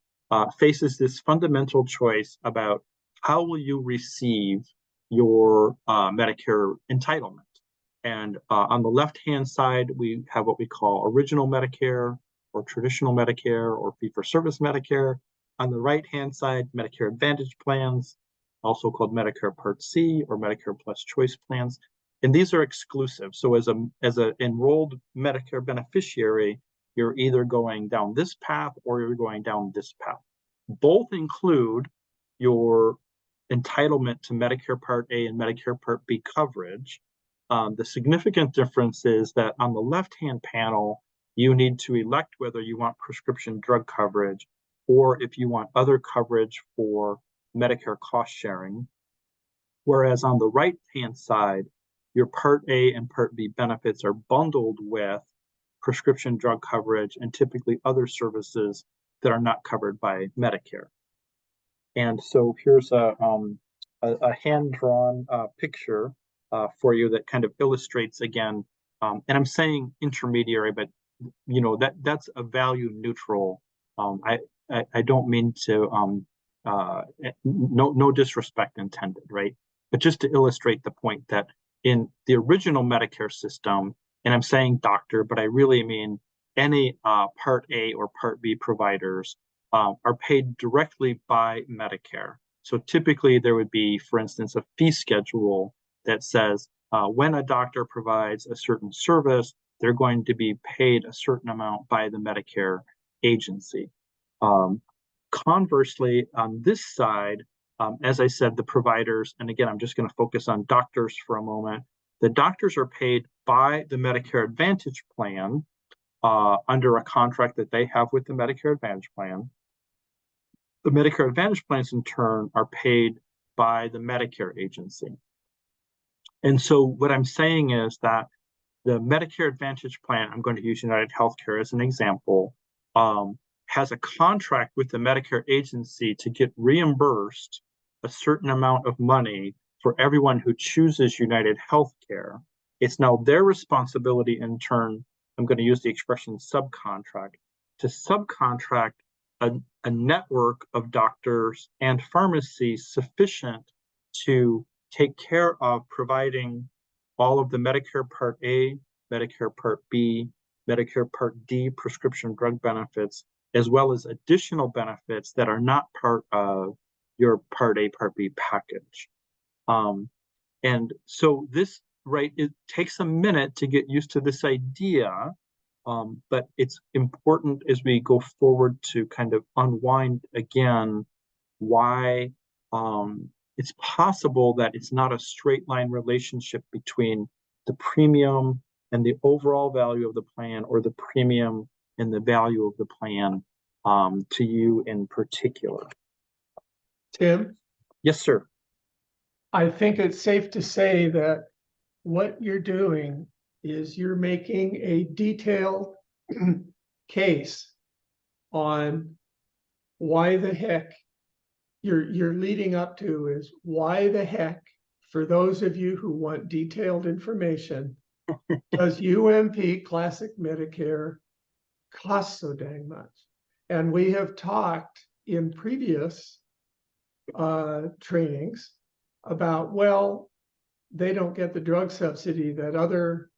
faces this fundamental choice about how will you receive your Medicare entitlement. And on the left-hand side, we have what we call original Medicare or traditional Medicare or fee-for-service Medicare. On the right-hand side, Medicare Advantage plans, also called Medicare Part C or Medicare Plus Choice plans. And these are exclusive. So as an enrolled Medicare beneficiary, you're either going down this path or you're going down this path. Both include your entitlement to Medicare Part A and Medicare Part B coverage. The significant difference is that on the left-hand panel, you need to elect whether you want prescription drug coverage or if you want other coverage for Medicare cost sharing. Whereas on the right-hand side, your Part A and Part B benefits are bundled with prescription drug coverage and typically other services that are not covered by Medicare. And so here's a hand-drawn picture for you that kind of illustrates again, and I'm saying intermediary, but that's a value neutral. I don't mean to no disrespect intended, right? But just to illustrate the point that in the original Medicare system, and I'm saying doctor, but I really mean any Part A or Part B providers are paid directly by Medicare. So typically there would be, for instance, a fee schedule that says when a doctor provides a certain service, they're going to be paid a certain amount by the Medicare agency. Conversely, on this side, as I said, the providers, and again, I'm just going to focus on doctors for a moment. The doctors are paid by the Medicare Advantage plan under a contract that they have with the Medicare Advantage plan. The Medicare Advantage plans, in turn, are paid by the Medicare agency. And so what I'm saying is that the Medicare Advantage plan, I'm going to use United Healthcare as an example, has a contract with the Medicare agency to get reimbursed a certain amount of money for everyone who chooses United Healthcare. It's now their responsibility, in turn, I'm going to use the expression subcontract, to subcontract a network of doctors and pharmacies sufficient to take care of providing all of the Medicare Part A, Medicare Part B, Medicare Part D prescription drug benefits, as well as additional benefits that are not part of your Part A, Part B package. And so this, right, it takes a minute to get used to this idea, but it's important as we go forward to kind of unwind again why it's possible that it's not a straight line relationship between the premium and the overall value of the plan, or the premium and the value of the plan to you in particular. Tim? Yes, sir. I think it's safe to say that what you're doing is you're making a detailed case on why the heck you're leading up to is why the heck, for those of you who want detailed information, does UMP Classic Medicare cost so dang much? And we have talked in previous trainings about, well, they don't get the drug subsidy that other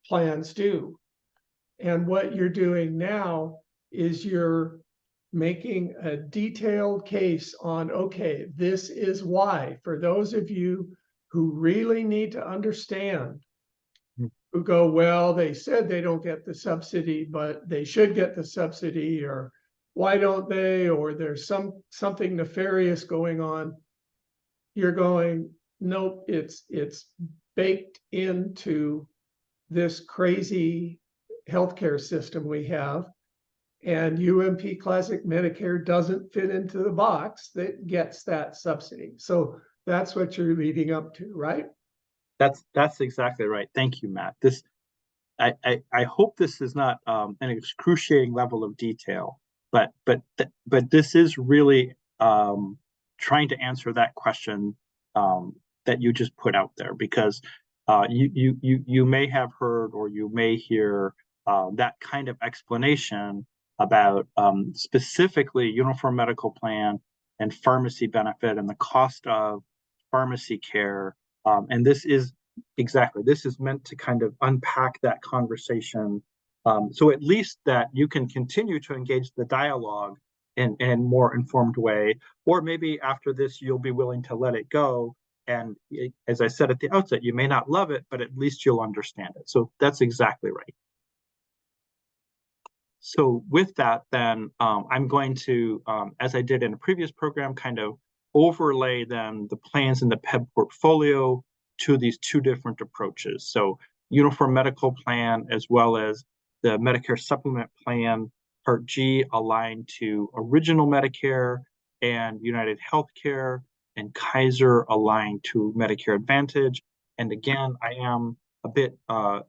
plans do. And what you're doing now is you're making a detailed case on, okay, this is why, for those of you who really need to understand, who go, well, they said they don't get the subsidy, but they should get the subsidy, or why don't they, or there's something nefarious going on. You're going, nope, it's baked into this crazy healthcare system we have, and UMP Classic Medicare doesn't fit into the box that gets that subsidy. So that's what you're leading up to, right? That's exactly right. Thank you, Matt. This I hope this is not an excruciating level of detail, but this is really trying to answer that question that you just put out there, because you may have heard, or you may hear that kind of explanation about specifically uniform medical plan and pharmacy benefit and the cost of pharmacy care. And this is meant to kind of unpack that conversation, so at least that you can continue to engage the dialogue in a more informed way, or maybe after this you'll be willing to let it go. And as I said at the outset, you may not love it, but at least you'll understand it. So that's exactly right. So with that, then I'm going to, as I did in a previous program, kind of overlay then the plans in the PEBB portfolio to these two different approaches. So uniform medical plan, as well as the Medicare supplement plan, Part G, aligned to original Medicare, and United Healthcare and Kaiser aligned to Medicare Advantage. And again, I am a bit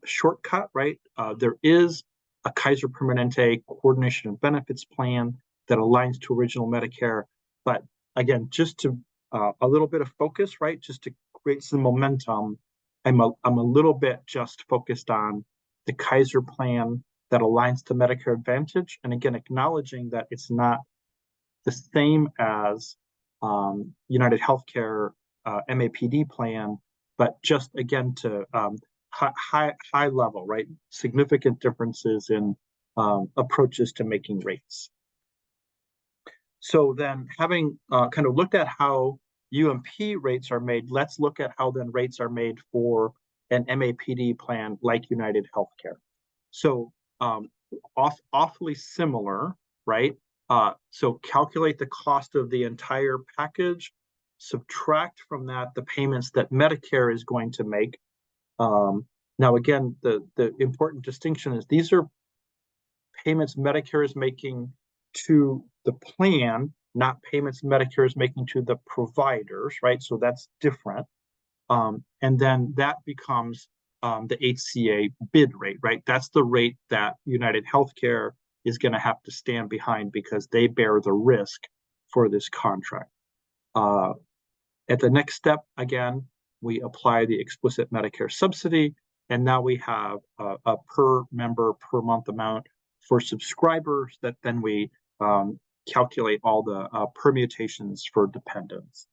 shortcut, right? There is a Kaiser Permanente coordination of benefits plan that aligns to original Medicare. But again, just to a little bit of focus, right? Just to create some momentum, I'm a little bit just focused on the Kaiser plan that aligns to Medicare Advantage, and again, acknowledging that it's not the same as United Healthcare MAPD plan, but just again to high level, right? Significant differences in approaches to making rates. So then, having kind of looked at how UMP rates are made, let's look at how then rates are made for an MAPD plan like United Healthcare. So awfully similar, right? So calculate the cost of the entire package, subtract from that the payments that Medicare is going to make. Now, again, the important distinction is these are payments Medicare is making to the plan, not payments Medicare is making to the providers, right? So that's different. And then that becomes the HCA bid rate, right? That's the rate that United Healthcare is going to have to stand behind because they bear the risk for this contract. At the next step, again, we apply the explicit Medicare subsidy, and now we have a per member per month amount for subscribers that then we calculate all the permutations for dependents.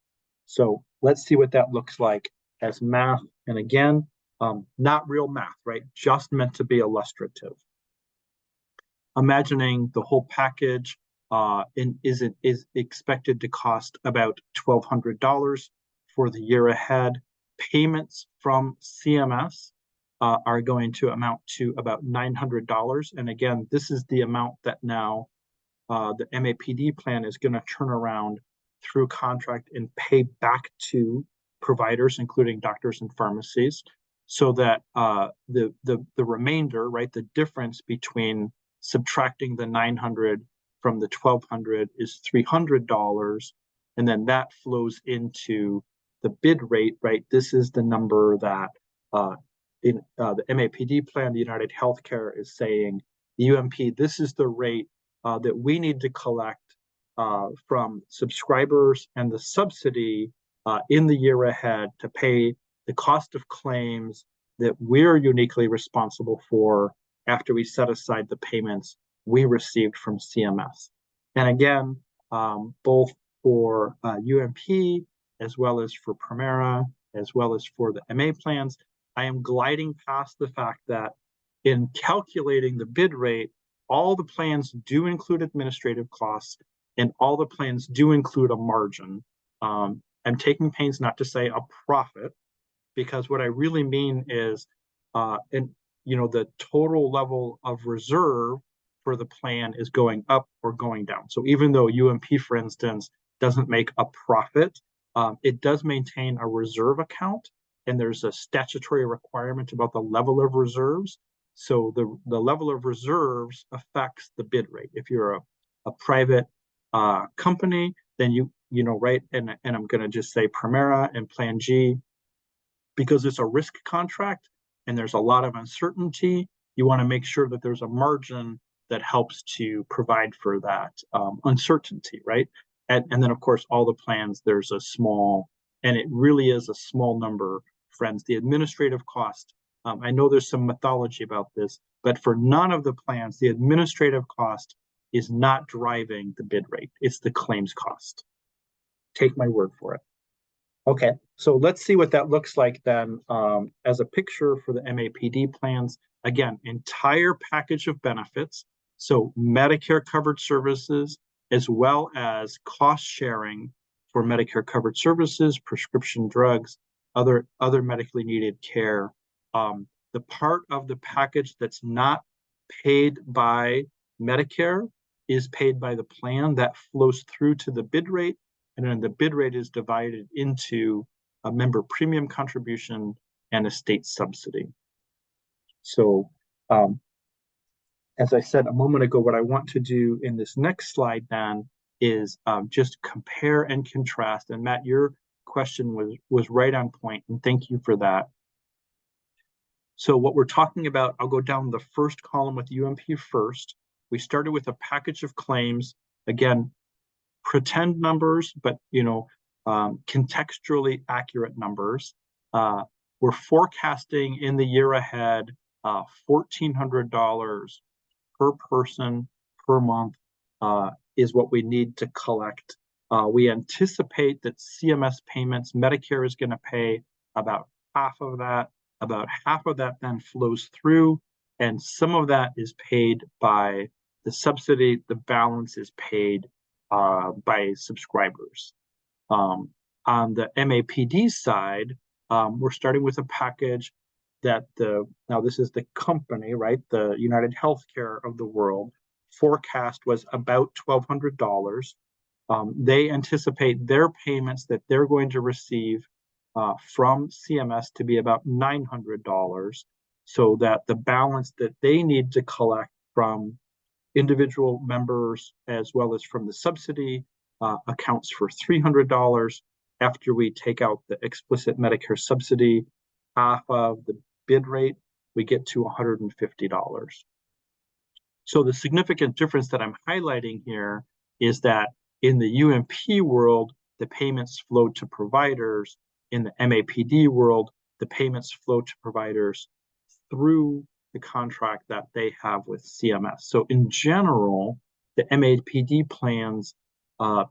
So let's see what that looks like as math. And again, not real math, right? Just meant to be illustrative. Imagining the whole package is expected to cost about $1,200 for the year ahead. Payments from CMS are going to amount to about $900. And again, this is the amount that now the MAPD plan is going to turn around through contract and pay back to providers, including doctors and pharmacies, so that the remainder, right, the difference between subtracting the 900 from the 1,200 is $300, and then that flows into the bid rate, right? This is the number that in the MAPD plan, the United Healthcare is saying, the UMP, this is the rate that we need to collect from subscribers and the subsidy in the year ahead to pay the cost of claims that we're uniquely responsible for after we set aside the payments we received from CMS. And again, both for UMP, as well as for Premera, as well as for the MA plans, I am gliding past the fact that in calculating the bid rate, all the plans do include administrative costs, and all the plans do include a margin. I'm taking pains not to say a profit, because what I really mean is, the total level of reserve for the plan is going up or going down. So even though UMP, for instance, doesn't make a profit, it does maintain a reserve account, and there's a statutory requirement about the level of reserves. So the level of reserves affects the bid rate. If you're a private company, then right, and I'm going to just say Premera and Plan G, because it's a risk contract and there's a lot of uncertainty, you want to make sure that there's a margin that helps to provide for that uncertainty, right? And then, of course, all the plans, there's a small, and it really is a small number, friends. The administrative cost, I know there's some mythology about this, but for none of the plans, the administrative cost is not driving the bid rate. It's the claims cost. Take my word for it. Okay, so let's see what that looks like then as a picture for the MAPD plans. Again, entire package of benefits. So Medicare covered services, as well as cost sharing for Medicare covered services, prescription drugs, other medically needed care. The part of the package that's not paid by Medicare is paid by the plan. That flows through to the bid rate, and then the bid rate is divided into a member premium contribution and a state subsidy. So as I said a moment ago, what I want to do in this next slide then is just compare and contrast. And Matt, your question was right on point, and thank you for that. So what we're talking about, I'll go down the first column with UMP first. We started with a package of claims, again, pretend numbers, but contextually accurate numbers. We're forecasting in the year ahead $1,400 per person per month is what we need to collect. We anticipate that CMS payments, Medicare is going to pay about half of that. About half of that then flows through, and some of that is paid by the subsidy. The balance is paid by subscribers. On the MAPD side, we're starting with a package that now this is the company, right? The United Healthcare of the world forecast was about $1,200. They anticipate their payments that they're going to receive from CMS to be about $900, so that the balance that they need to collect from individual members as well as from the subsidy accounts for $300. After we take out the explicit Medicare subsidy, half of the bid rate, we get to $150. So the significant difference that I'm highlighting here is that in the UMP world, the payments flow to providers. In the MAPD world, the payments flow to providers through the contract that they have with CMS. So in general, the MAPD plans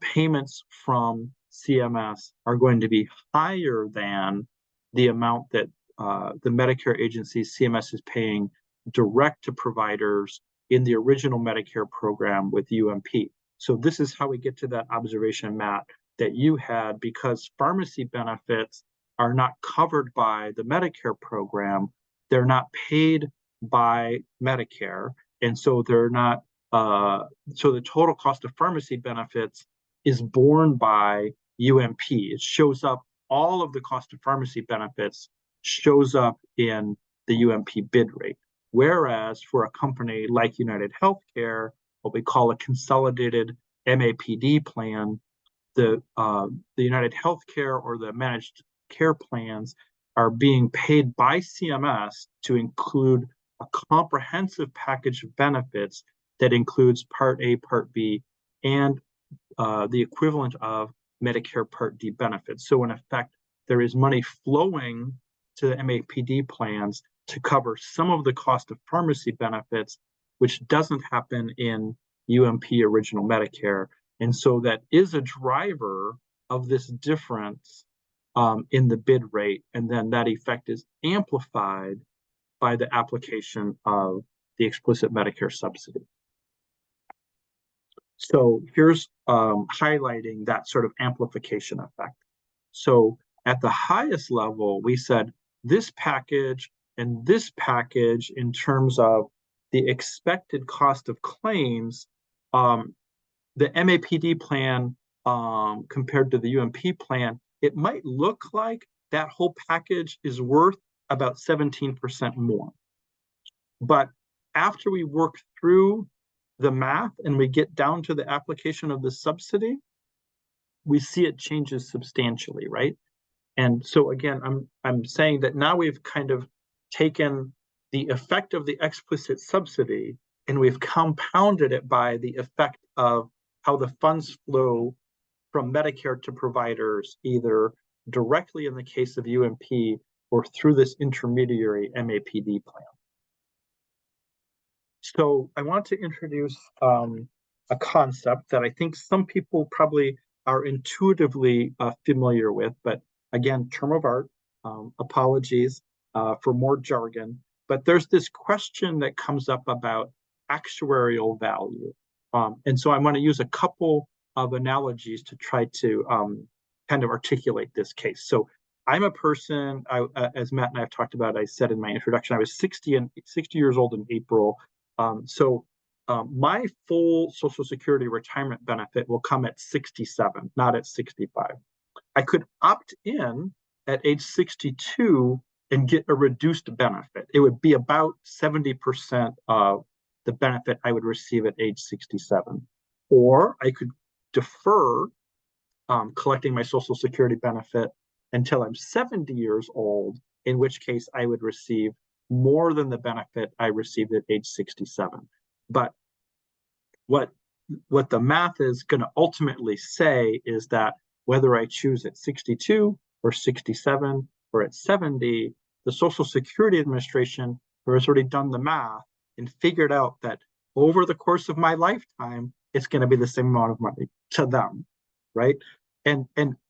payments from CMS are going to be higher than the amount that the Medicare agencies, CMS, is paying direct to providers in the original Medicare program with UMP. So this is how we get to that observation, Matt, that you had, because pharmacy benefits are not covered by the Medicare program. They're not paid by Medicare. And so they're not, so the total cost of pharmacy benefits is borne by UMP. It shows up, all of the cost of pharmacy benefits shows up in the UMP bid rate. Whereas for a company like United Healthcare, what we call a consolidated MAPD plan, the United Healthcare or the managed care plans are being paid by CMS to include a comprehensive package of benefits that includes Part A, Part B, and the equivalent of Medicare Part D benefits. So in effect, there is money flowing to the MAPD plans to cover some of the cost of pharmacy benefits, which doesn't happen in UMP original Medicare. And so that is a driver of this difference in the bid rate. And then that effect is amplified by the application of the explicit Medicare subsidy. So here's highlighting that sort of amplification effect. So at the highest level, we said this package and this package in terms of the expected cost of claims, the MAPD plan compared to the UMP plan, it might look like that whole package is worth about 17% more. But after we work through the math and we get down to the application of the subsidy, we see it changes substantially, right? And so again, I'm saying that now we've kind of taken the effect of the explicit subsidy and we've compounded it by the effect of how the funds flow from Medicare to providers, either directly in the case of UMP or through this intermediary MAPD plan. So I want to introduce a concept that I think some people probably are intuitively familiar with, but again, term of art, apologies for more jargon, but there's this question that comes up about actuarial value. And so I'm going to use a couple of analogies to try to kind of articulate this case. So I'm a person, as Matt and I have talked about, I said in my introduction, I was 60 years old in April. So my full Social Security retirement benefit will come at 67, not at 65. I could opt in at age 62 and get a reduced benefit. It would be about 70% of the benefit I would receive at age 67. Or I could defer collecting my Social Security benefit until I'm 70 years old, in which case I would receive more than the benefit I received at age 67. But what the math is going to ultimately say is that whether I choose at 62 or 67 or at 70, the Social Security Administration has already done the math and figured out that over the course of my lifetime, it's going to be the same amount of money to them, right? And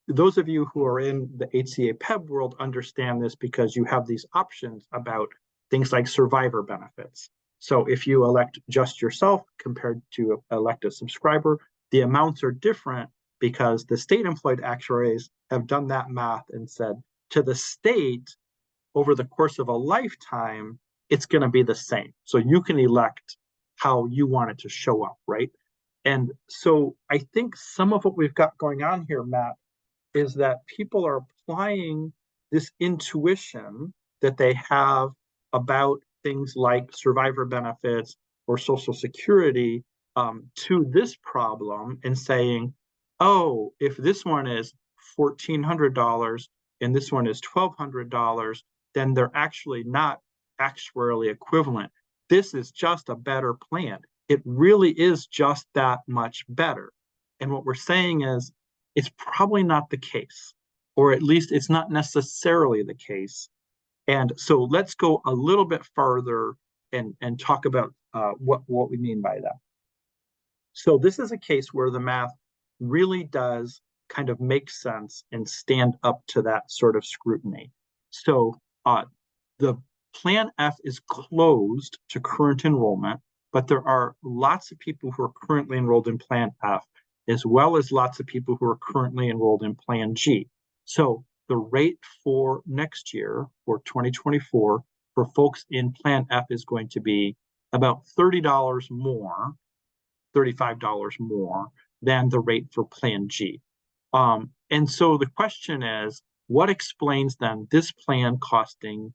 those of you who are in the HCA PEBB world understand this because you have these options about things like survivor benefits. So if you elect just yourself compared to elect a subscriber, the amounts are different because the state employed actuaries have done that math and said to the state over the course of a lifetime, it's going to be the same. So you can elect how you want it to show up, right? And so I think some of what we've got going on here, Matt, is that people are applying this intuition that they have about things like survivor benefits or Social Security to this problem and saying, oh, if this one is $1,400 and this one is $1,200, then they're actually not actuarially equivalent. This is just a better plan. It really is just that much better. And what we're saying is it's probably not the case, or at least it's not necessarily the case. And so let's go a little bit further and talk about what we mean by that. So this is a case where the math really does kind of make sense and stand up to that sort of scrutiny. So the Plan F is closed to current enrollment, but there are lots of people who are currently enrolled in Plan F, as well as lots of people who are currently enrolled in Plan G. So the rate for next year, for 2024, for folks in Plan F is going to be about $30 more, $35 more than the rate for Plan G. And so the question is, what explains then this plan costing,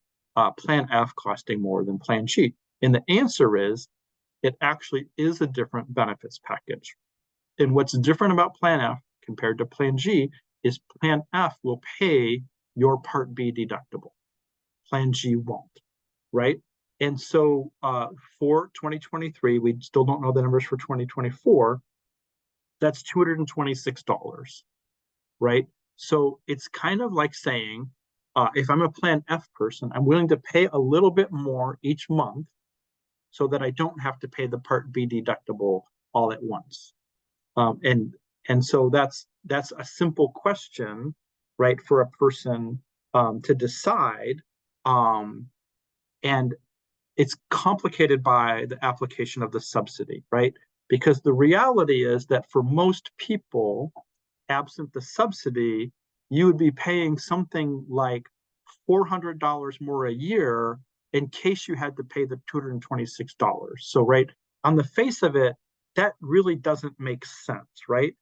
Plan F costing more than Plan G? And the answer is, it actually is a different benefits package. And what's different about Plan F compared to Plan G is Plan F will pay your Part B deductible. Plan G won't, right? And so for 2023, we still don't know the numbers for 2024. That's $226, right? So it's kind of like saying, if I'm a Plan F person, I'm willing to pay a little bit more each month so that I don't have to pay the Part B deductible all at once. And so that's a simple question, right, for a person to decide. And it's complicated by the application of the subsidy, right? Because the reality is that for most people, absent the subsidy, you would be paying something like $400 more a year in case you had to pay the $226. So, right, on the face of it, that really doesn't make sense, right?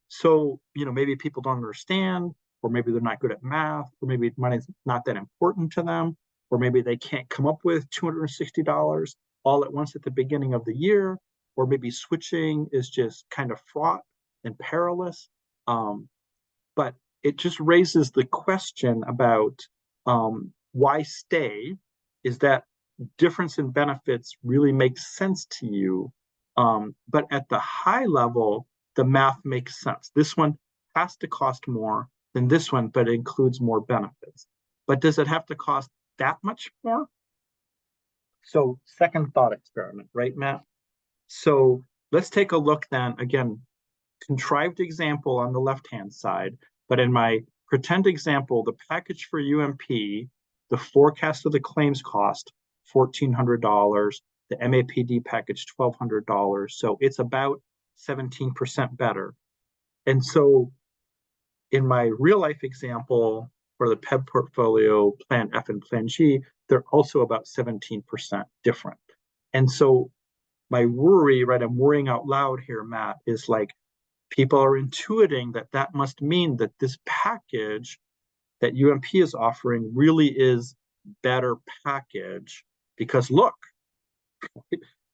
So, maybe people don't understand, or maybe they're not good at math, or maybe money's not that important to them, or maybe they can't come up with $260 all at once at the beginning of the year, or maybe switching is just kind of fraught and perilous. But it just raises the question about why stay? Is that difference in benefits really makes sense to you? But at the high level, the math makes sense. This one has to cost more than this one, but it includes more benefits. But does it have to cost that much more? So second thought experiment, right, Matt? So let's take a look then, again, contrived example on the left-hand side, but in my pretend example, the package for UMP, the forecast of the claims cost, $1,400, the MAPD package, $1,200. So it's about 17% better. And so in my real life example for the PEBB portfolio, Plan F and Plan G, they're also about 17% different. And so my worry, right, I'm worrying out loud here, Matt, is like people are intuiting that must mean that this package that UMP is offering really is better package because look,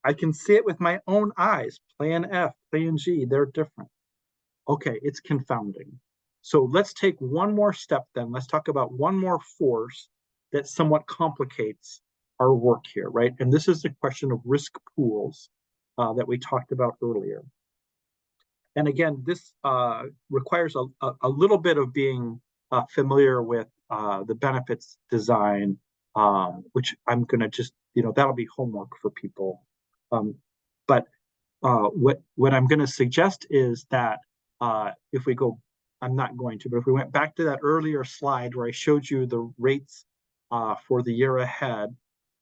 I can see it with my own eyes. Plan F, Plan G, they're different. Okay, it's confounding. So let's take one more step then. Let's talk about one more force that somewhat complicates our work here, right? And this is the question of risk pools that we talked about earlier. And again, this requires a little bit of being familiar with the benefits design, which I'm going to just, that'll be homework for people. But what I'm going to suggest is that if we go, I'm not going to, but if we went back to that earlier slide where I showed you the rates for the year ahead,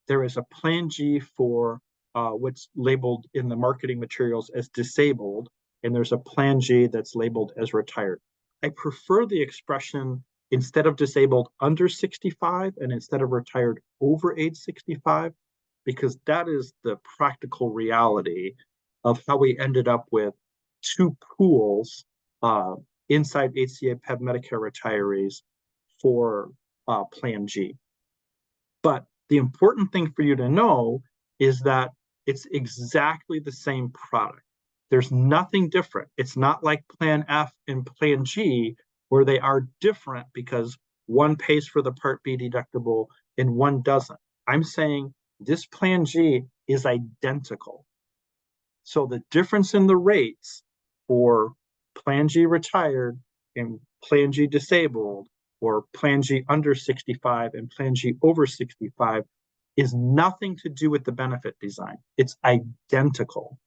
there is a Plan G for what's labeled in the marketing materials as disabled, and there's a Plan G that's labeled as retired. I prefer the expression instead of disabled under 65 and instead of retired over age 65, because that is the practical reality of how we ended up with two pools inside HCA PEBB Medicare retirees for Plan G. But the important thing for you to know is that it's exactly the same product. There's nothing different. It's not like Plan F and Plan G where they are different because one pays for the Part B deductible and one doesn't. I'm saying this Plan G is identical. So the difference in the rates for Plan G retired and Plan G disabled, or Plan G under 65 and Plan G over 65, is nothing to do with the benefit design. It's identical.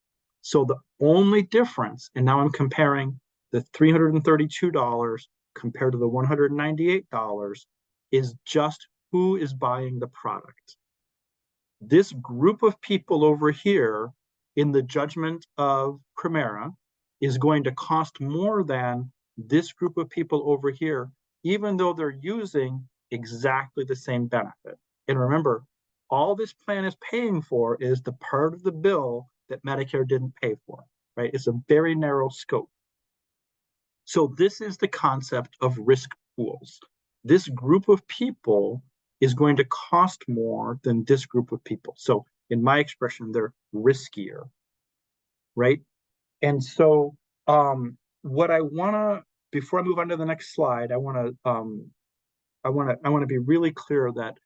So the only difference, and now I'm comparing the $332 compared to the $198, is just who is buying the product. This group of people over here, in the judgment of Primera, is going to cost more than this group of people over here, even though they're using exactly the same benefit. And remember, all this plan is paying for is the part of the bill that Medicare didn't pay for, right? It's a very narrow scope. So this is the concept of risk pools. This group of people is going to cost more than this group of people. So in my expression, they're riskier, right? And so what I want to, before I move on to the next slide, I want to be really clear that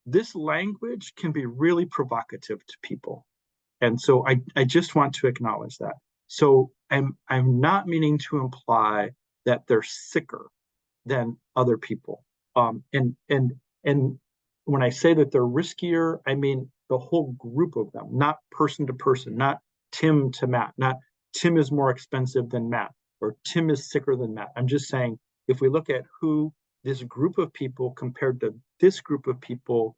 this language can be really provocative to people. And so I just want to acknowledge that. So I'm not meaning to imply that they're sicker than other people. And when I say that they're riskier, I mean the whole group of them, not person to person, not Tim to Matt, not Tim is more expensive than Matt, or Tim is sicker than Matt. I'm just saying, if we look at who this group of people compared to this group of people,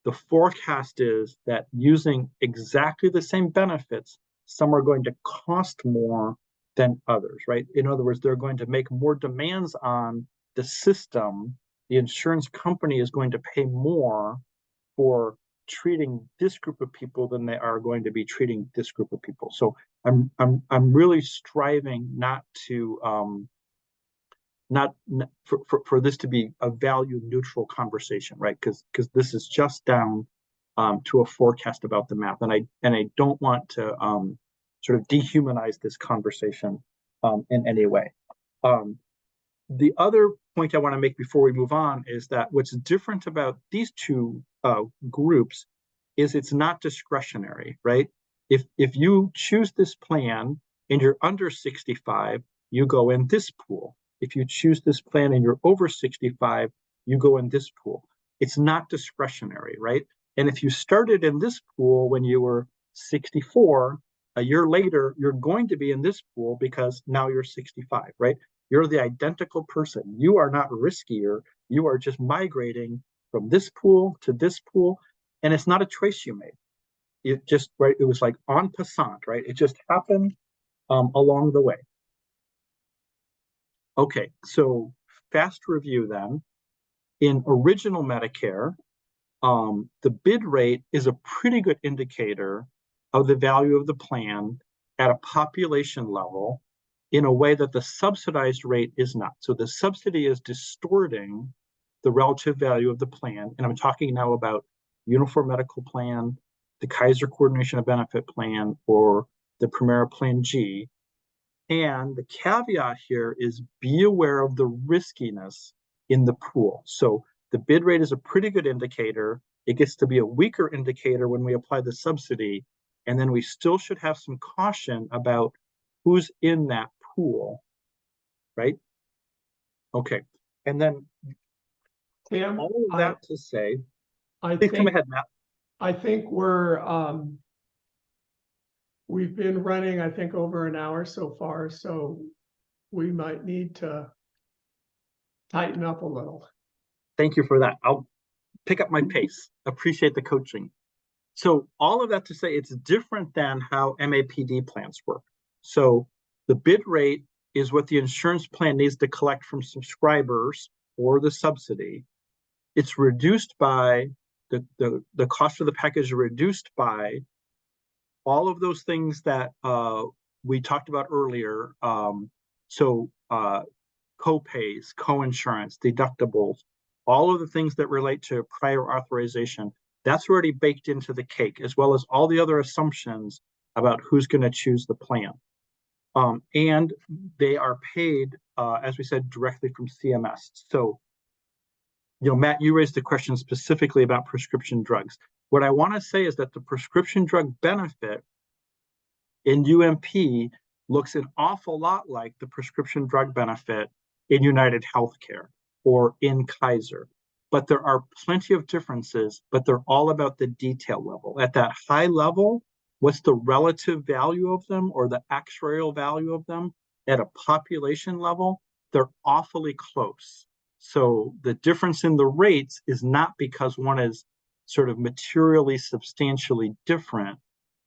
the forecast is that using exactly the same benefits, some are going to cost more than others, right? In other words, they're going to make more demands on the system. The insurance company is going to pay more for treating this group of people than they are going to be treating this group of people. So I'm really striving not to for this to be a value neutral conversation, right? Because this is just down to a forecast about the math, and I don't want to sort of dehumanize this conversation in any way. The other point I want to make before we move on is that what's different about these two groups is it's not discretionary, right? If you choose this plan and you're under 65, you go in this pool. If you choose this plan and you're over 65, you go in this pool. It's not discretionary, right? And if you started in this pool when you were 64, a year later, you're going to be in this pool because now you're 65, right? You're the identical person. You are not riskier. You are just migrating from this pool to this pool. And it's not a choice you made. It just, right, it was like en passant, right? It just happened along the way. Okay, so fast review then. In original Medicare, the bid rate is a pretty good indicator of the value of the plan at a population level in a way that the subsidized rate is not. So the subsidy is distorting the relative value of the plan. And I'm talking now about Uniform Medical Plan, the Kaiser Coordination of Benefit Plan, or the Primera Plan G. And the caveat here is be aware of the riskiness in the pool. So The bid rate is a pretty good indicator. It gets to be a weaker indicator when we apply the subsidy. And then we still should have some caution about who's in that pool, right? Okay. And then Tim, all of that to say, I please come think ahead, Matt. I think we've been running, I think, over an hour so far, so we might need to tighten up a little. Thank you for that. I'll pick up my pace. Appreciate the coaching. So all of that to say, it's different than how MAPD plans work. So the bid rate is what the insurance plan needs to collect from subscribers or the subsidy. It's reduced by the cost of the package is reduced by all of those things that we talked about earlier. Co-pays, co-insurance, deductibles, all of the things that relate to prior authorization, that's already baked into the cake, as well as all the other assumptions about who's going to choose the plan. And they are paid, as we said, directly from CMS. So, Matt, you raised the question specifically about prescription drugs. What I want to say is that the prescription drug benefit in UMP looks an awful lot like the prescription drug benefit in United Healthcare or in Kaiser. But there are plenty of differences, but they're all about the detail level. At that high level, what's the relative value of them or the actuarial value of them? At a population level, they're awfully close. So the difference in the rates is not because one is sort of materially, substantially different,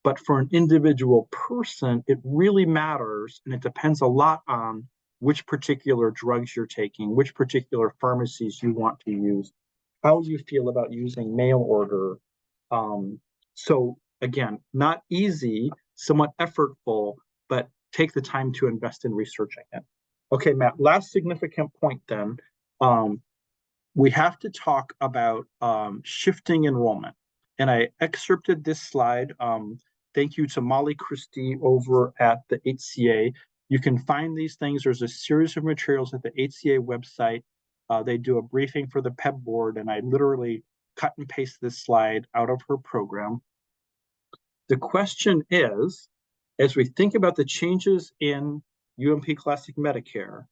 but for an individual person, it really matters, and it depends a lot on which particular drugs you're taking, which particular pharmacies you want to use, how you feel about using mail order. So again, not easy, somewhat effortful, but take the time to invest in researching it. Okay, Matt, last significant point then. We have to talk about shifting enrollment. And I excerpted this slide. Thank you to Molly Christie over at the HCA. You can find these things. There's a series of materials at the HCA website. They do a briefing for the PEBB board, and I literally cut and paste this slide out of her program. The question is, as we think about the changes in UMP Classic Medicare,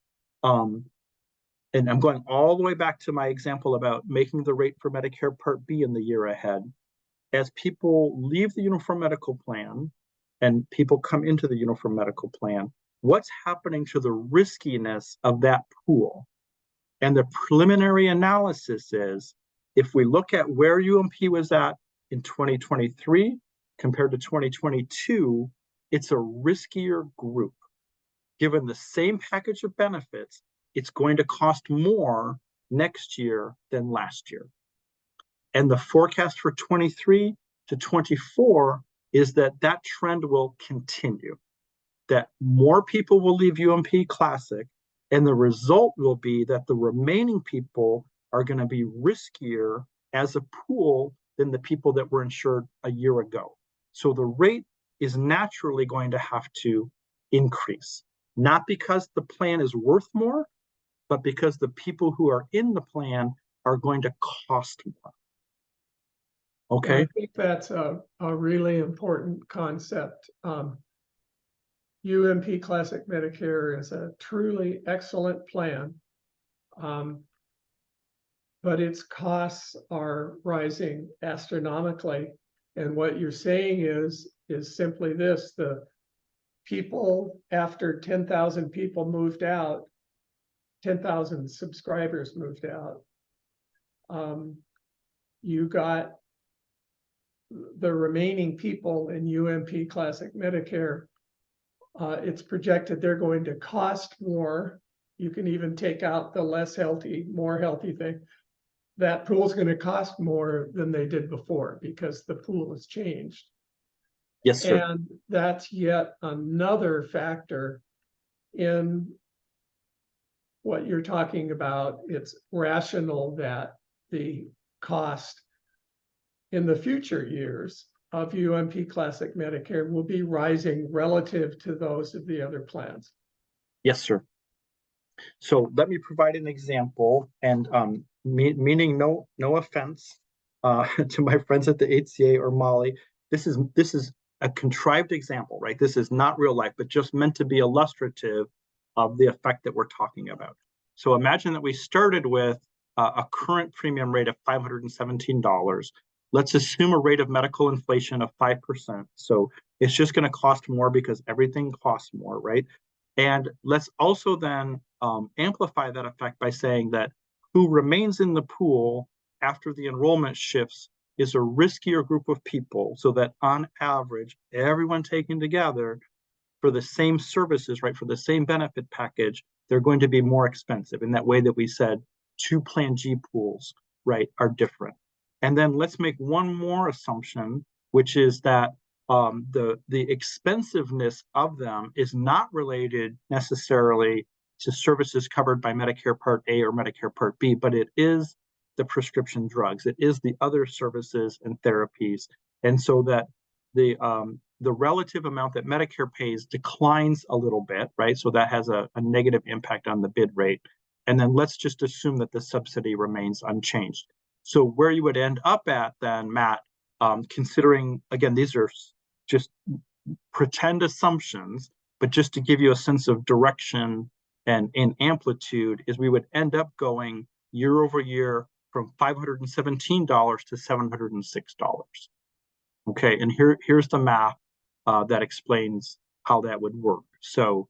and I'm going all the way back to my example about making the rate for Medicare Part B in the year ahead. As people leave the Uniform Medical Plan and people come into the Uniform Medical Plan, what's happening to the riskiness of that pool? And the preliminary analysis is, if we look at where UMP was at in 2023 compared to 2022, it's a riskier group. Given the same package of benefits, it's going to cost more next year than last year. And the forecast for 23 to 24 is that that trend will continue, that more people will leave UMP Classic, and the result will be that the remaining people are going to be riskier as a pool than the people that were insured a year ago. So the rate is naturally going to have to increase, not because the plan is worth more, but because the people who are in the plan are going to cost more. Okay. I think that's a really important concept. UMP Classic Medicare is a truly excellent plan, but its costs are rising astronomically. And what you're saying is simply this: the people, after 10,000 people moved out, 10,000 subscribers moved out, you got the remaining people in UMP Classic Medicare. It's projected they're going to cost more. You can even take out the less healthy, more healthy thing. That pool is going to cost more than they did before because the pool has changed. Yes, sir. And that's yet another factor in what you're talking about. It's rational that the cost in the future years of UMP Classic Medicare will be rising relative to those of the other plans. Yes, sir. So let me provide an example. And meaning no offense to my friends at the HCA or Molly. This is a contrived example, right? This is not real life, but just meant to be illustrative of the effect that we're talking about. So imagine that we started with a current premium rate of $517. Let's assume a rate of medical inflation of 5%. So it's just going to cost more because everything costs more, right? And let's also then amplify that effect by saying that who remains in the pool after the enrollment shifts is a riskier group of people, so that on average, everyone taken together for the same services, right, for the same benefit package, they're going to be more expensive. In that way that we said, two Plan G pools, right, are different. And then let's make one more assumption, which is that the expensiveness of them is not related necessarily to services covered by Medicare Part A or Medicare Part B, but it is the prescription drugs. It is the other services and therapies. And so that the relative amount that Medicare pays declines a little bit, right? So that has a negative impact on the bid rate. And then let's just assume that the subsidy remains unchanged. So where you would end up at then, Matt, considering, again, these are just pretend assumptions, but just to give you a sense of direction and in amplitude, is we would end up going year over year from $517 to $706. Okay, and here's the math that explains how that would work. So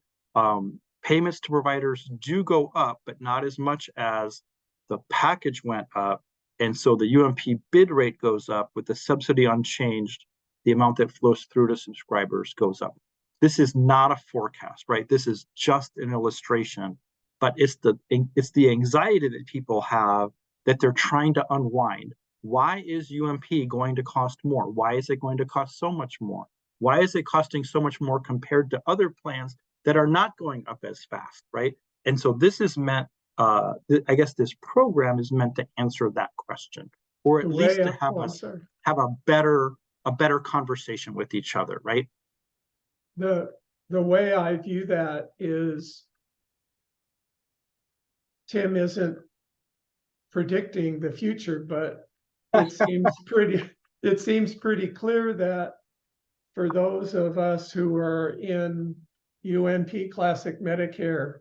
payments to providers do go up, but not as much as the package went up. And so the UMP bid rate goes up with the subsidy unchanged. The amount that flows through to subscribers goes up. This is not a forecast, right? This is just an illustration, but it's the anxiety that people have that they're trying to unwind. Why is UMP going to cost more? Why is it going to cost so much more? Why is it costing so much more compared to other plans that are not going up as fast, right? And so this is meant, I guess this program is meant to answer that question, or at least to have us have a better conversation with each other, right? The way I view that is Tim isn't predicting the future, but it seems pretty clear that for those of us who are in UMP Classic Medicare,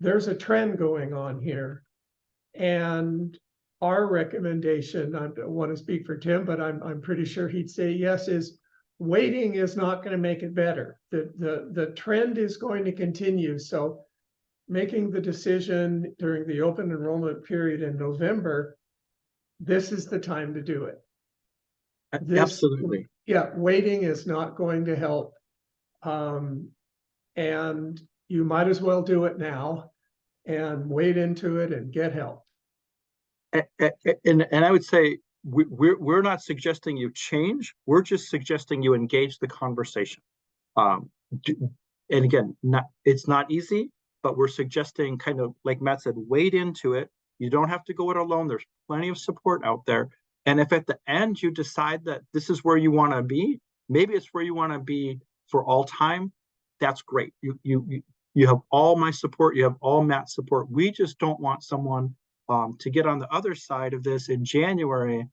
there's a trend going on here. And our recommendation, I don't want to speak for Tim, but I'm pretty sure he'd say yes, is waiting is not going to make it better. The trend is going to continue. So making the decision during the open enrollment period in November, this is the time to do it. Absolutely. Yeah, waiting is not going to help. And you might as well do it now and wade into it and get help. And I would say we're not suggesting you change. We're just suggesting you engage the conversation. And again, it's not easy, but we're suggesting, kind of like Matt said, wade into it. You don't have to go it alone. There's plenty of support out there. And if at the end you decide that this is where you want to be, maybe it's where you want to be for all time, that's great. You have all my support. You have all Matt's support. We just don't want someone to get on the other side of this in January,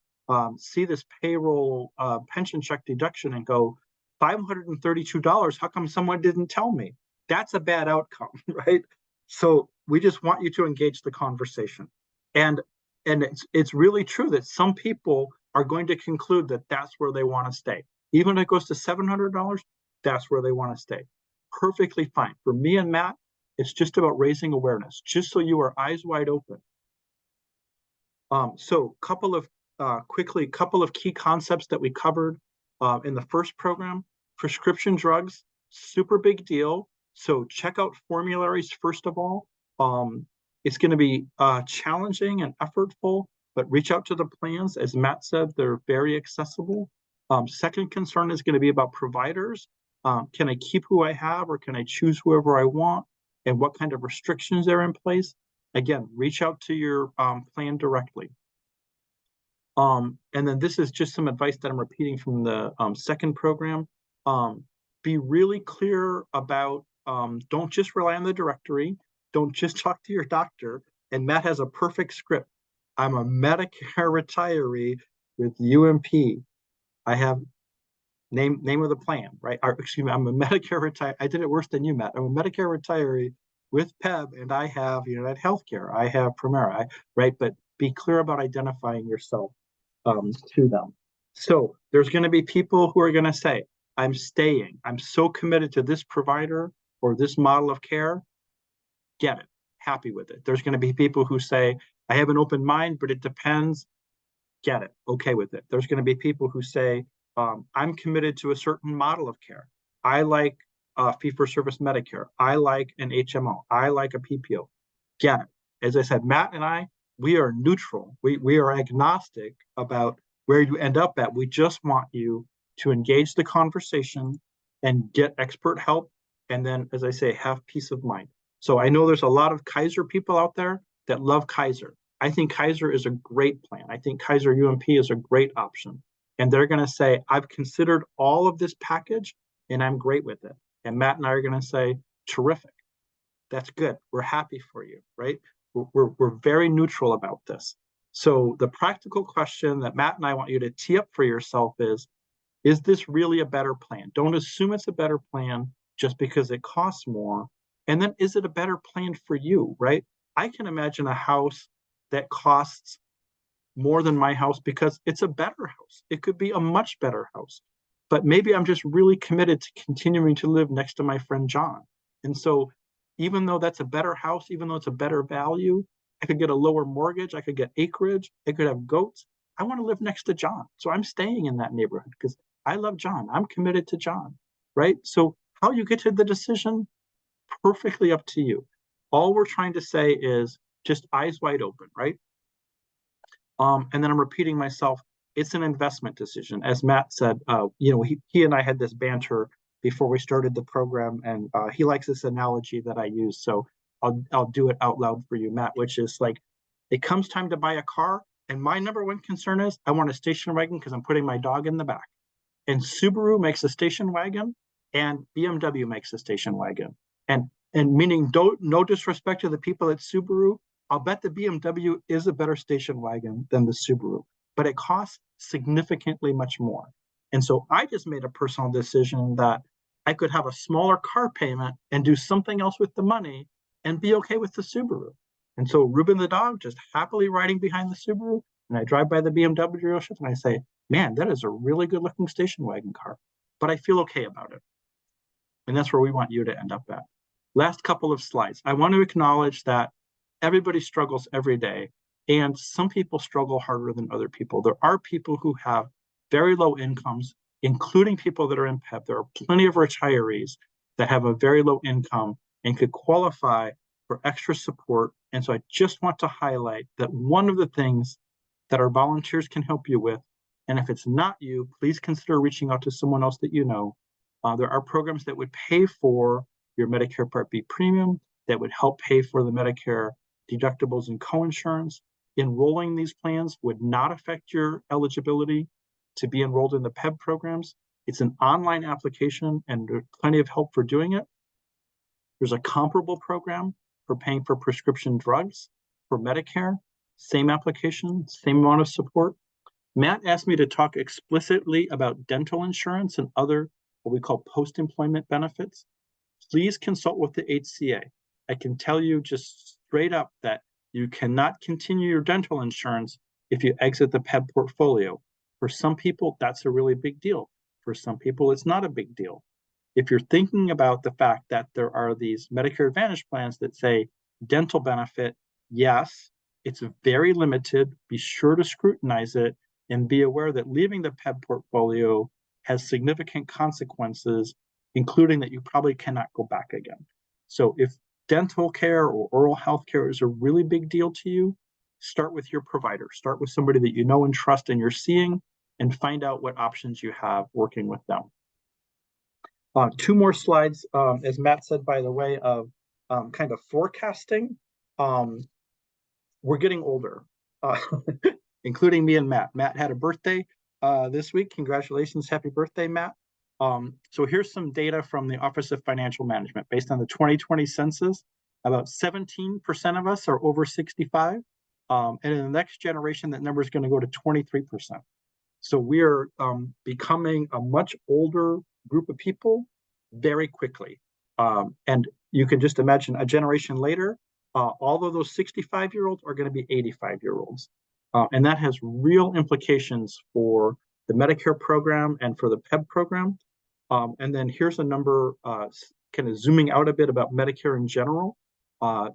see this payroll pension check deduction and go, $532, how come someone didn't tell me? That's a bad outcome, right? So we just want you to engage the conversation. And it's really true that some people are going to conclude that that's where they want to stay. Even if it goes to $700, that's where they want to stay. Perfectly fine. For me and Matt, it's just about raising awareness, just so you are eyes wide open. So couple of key concepts that we covered in the first program. Prescription drugs, super big deal. So check out formularies first of all. It's going to be challenging and effortful, but reach out to the plans. As Matt said, they're very accessible. Second concern is going to be about providers. Can I keep who I have, or can I choose whoever I want? And what kind of restrictions are in place? Again, reach out to your plan directly. And then this is just some advice that I'm repeating from the second program. Be really clear about, don't just rely on the directory. Don't just talk to your doctor. And Matt has a perfect script. I'm a Medicare retiree with UMP. I have name of the plan, right? Or, excuse me, I'm a Medicare retiree. I did it worse than you, Matt. I'm a Medicare retiree with PEBB, and I have United Healthcare. I have Premera, right? But be clear about identifying yourself to them. So there's going to be people who are going to say, I'm staying. I'm so committed to this provider or this model of care. Get it. Happy with it. There's going to be people who say, I have an open mind, but it depends. Get it. Okay with it. There's going to be people who say, I'm committed to a certain model of care. I like fee-for-service Medicare. I like an HMO. I like a PPO. Get it. As I said, Matt and I, we are neutral. We are agnostic about where you end up at. We just want you to engage the conversation and get expert help. And then, as I say, have peace of mind. So I know there's a lot of Kaiser people out there that love Kaiser. I think Kaiser is a great plan. I think Kaiser UMP is a great option. And they're going to say, I've considered all of this package and I'm great with it. And Matt and I are going to say, terrific. That's good. We're happy for you, right? We're very neutral about this. So the practical question that Matt and I want you to tee up for yourself is this really a better plan? Don't assume it's a better plan just because it costs more. And then is it a better plan for you, right? I can imagine a house that costs more than my house because it's a better house. It could be a much better house. But maybe I'm just really committed to continuing to live next to my friend John. And so even though that's a better house, even though it's a better value, I could get a lower mortgage, I could get acreage, I could have goats. I want to live next to John. So I'm staying in that neighborhood because I love John. I'm committed to John, right? So how you get to the decision, perfectly up to you. All we're trying to say is just eyes wide open, right? And then I'm repeating myself, it's an investment decision. As Matt said, he and I had this banter before we started the program, and he likes this analogy that I use. So I'll do it out loud for you, Matt, which is like, it comes time to buy a car, and my number one concern is I want a station wagon because I'm putting my dog in the back. And Subaru makes a station wagon, and BMW makes a station wagon. And meaning, no disrespect to the people at Subaru, I'll bet the BMW is a better station wagon than the Subaru, but it costs significantly much more. And so I just made a personal decision that I could have a smaller car payment and do something else with the money and be okay with the Subaru. And so Ruben the dog just happily riding behind the Subaru, and I drive by the BMW dealership and I say, man, that is a really good looking station wagon car, but I feel okay about it. And that's where we want you to end up at. Last couple of slides. I want to acknowledge that everybody struggles every day, and some people struggle harder than other people. There are people who have very low incomes, including people that are in PEBB. There are plenty of retirees that have a very low income and could qualify for extra support. And so I just want to highlight that one of the things that our volunteers can help you with, and if it's not you, please consider reaching out to someone else that you know. There are programs that would pay for your Medicare Part B premium, that would help pay for the Medicare deductibles and coinsurance. Enrolling these plans would not affect your eligibility to be enrolled in the PEBB programs. It's an online application, and there's plenty of help for doing it. There's a comparable program for paying for prescription drugs for Medicare. Same application, same amount of support. Matt asked me to talk explicitly about dental insurance and other what we call post-employment benefits. Please consult with the HCA. I can tell you just straight up that you cannot continue your dental insurance if you exit the PEBB portfolio. For some people, that's a really big deal. For some people, it's not a big deal. If you're thinking about the fact that there are these Medicare Advantage plans that say dental benefit, yes, it's very limited. Be sure to scrutinize it and be aware that leaving the PEBB portfolio has significant consequences, including that you probably cannot go back again. So if dental care or oral health care is a really big deal to you, start with your provider. Start with somebody that you know and trust and you're seeing, and find out what options you have working with them. Two more slides, as Matt said, by the way, of kind of forecasting. We're getting older, including me and Matt. Matt had a birthday this week. Congratulations. Happy birthday, Matt. So here's some data from the Office of Financial Management based on the 2020 census. about 17% of us are over 65. And in the next generation, that number is going to go to 23%. So we are becoming a much older group of people very quickly. And you can just imagine a generation later, all of those 65-year-olds are going to be 85-year-olds. And that has real implications for the Medicare program and for the PEBB program. And then here's a number kind of zooming out a bit about Medicare in general.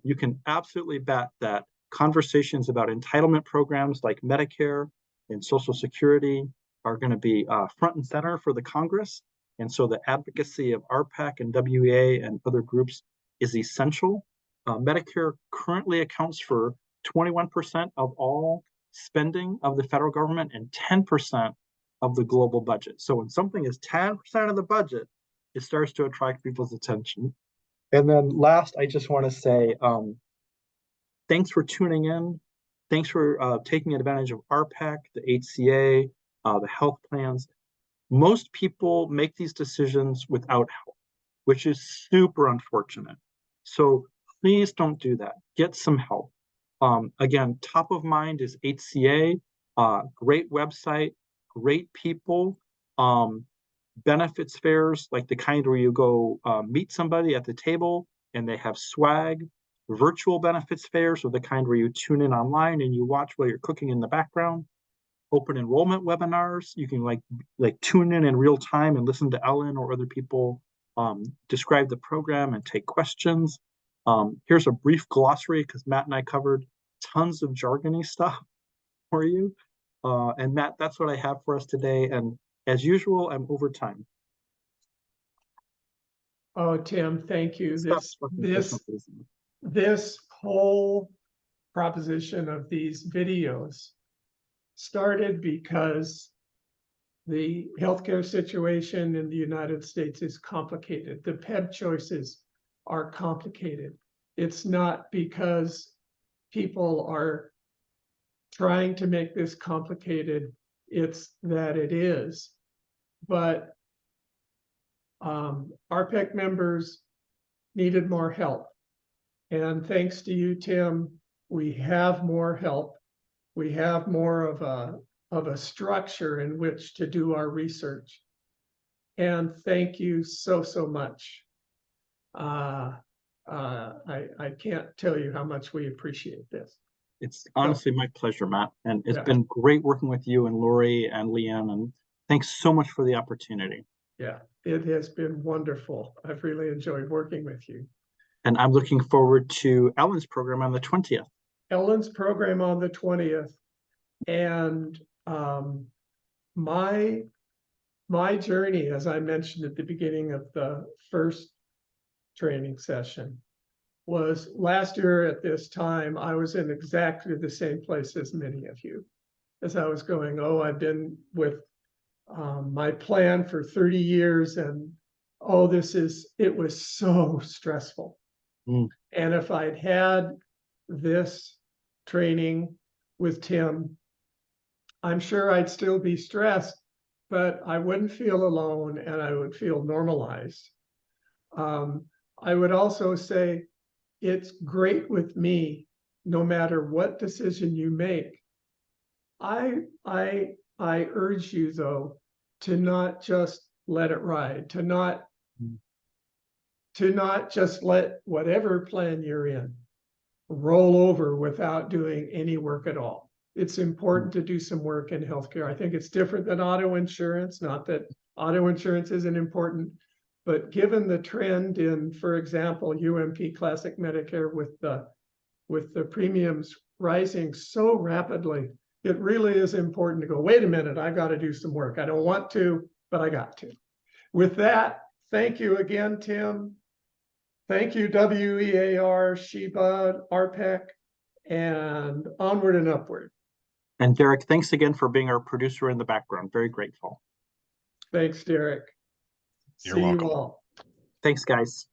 You can absolutely bet that conversations about entitlement programs like Medicare and Social Security are going to be front and center for the Congress. And so the advocacy of RPEC and WEA and other groups is essential. Medicare currently accounts for 21% of all spending of the federal government and 10% of the global budget. So when something is 10% of the budget, it starts to attract people's attention. And then last, I just want to say, thanks for tuning in. Thanks for taking advantage of RPEC, the HCA, the health plans. Most people make these decisions without help, which is super unfortunate. So please don't do that. Get some help. Again, top of mind is HCA, great website, great people, benefits fairs, like the kind where you go meet somebody at the table and they have swag, virtual benefits fairs, or the kind where you tune in online and you watch while you're cooking in the background, open enrollment webinars. You can like tune in real time and listen to Ellen or other people describe the program and take questions. Here's a brief glossary because Matt and I covered tons of jargony stuff for you. And Matt, that's what I have for us today. And as usual, I'm over time. Oh, Tim, thank you. This whole proposition of these videos started because the healthcare situation in the United States is complicated. The PEBB choices are complicated. It's not because people are trying to make this complicated, it's that it is. But RPEC members needed more help. And thanks to you, Tim, we have more help. We have more of a structure in which to do our research. And thank you so, so much. I can't tell you how much we appreciate this. It's honestly my pleasure, Matt. And it's been great working with you and Lori and Leanne. And thanks so much for the opportunity. Yeah, it has been wonderful. I've really enjoyed working with you. And I'm looking forward to Ellen's program on the 20th. Ellen's program on the 20th. And my journey, as I mentioned at the beginning of the first training session, was last year at this time, I was in exactly the same place as many of you. As I was going, I've been with my plan for 30 years and it was so stressful. And if I'd had this training with Tim, I'm sure I'd still be stressed, but I wouldn't feel alone and I would feel normalized. I would also say it's great with me, no matter what decision you make. I urge you, though, to not just let it ride, to not just let whatever plan you're in roll over without doing any work at all. It's important to do some work in healthcare. I think it's different than auto insurance, not that auto insurance isn't important, but given the trend in, for example, UMP Classic Medicare with the premiums rising so rapidly, it really is important to go, wait a minute, I've got to do some work. I don't want to, but I got to. With that, thank you again, Tim. Thank you, WEAR, SHIBA, RPEC, and onward and upward. And Derek, thanks again for being our producer in the background. Very grateful. Thanks, Derek. You're welcome. See you all. Thanks, guys.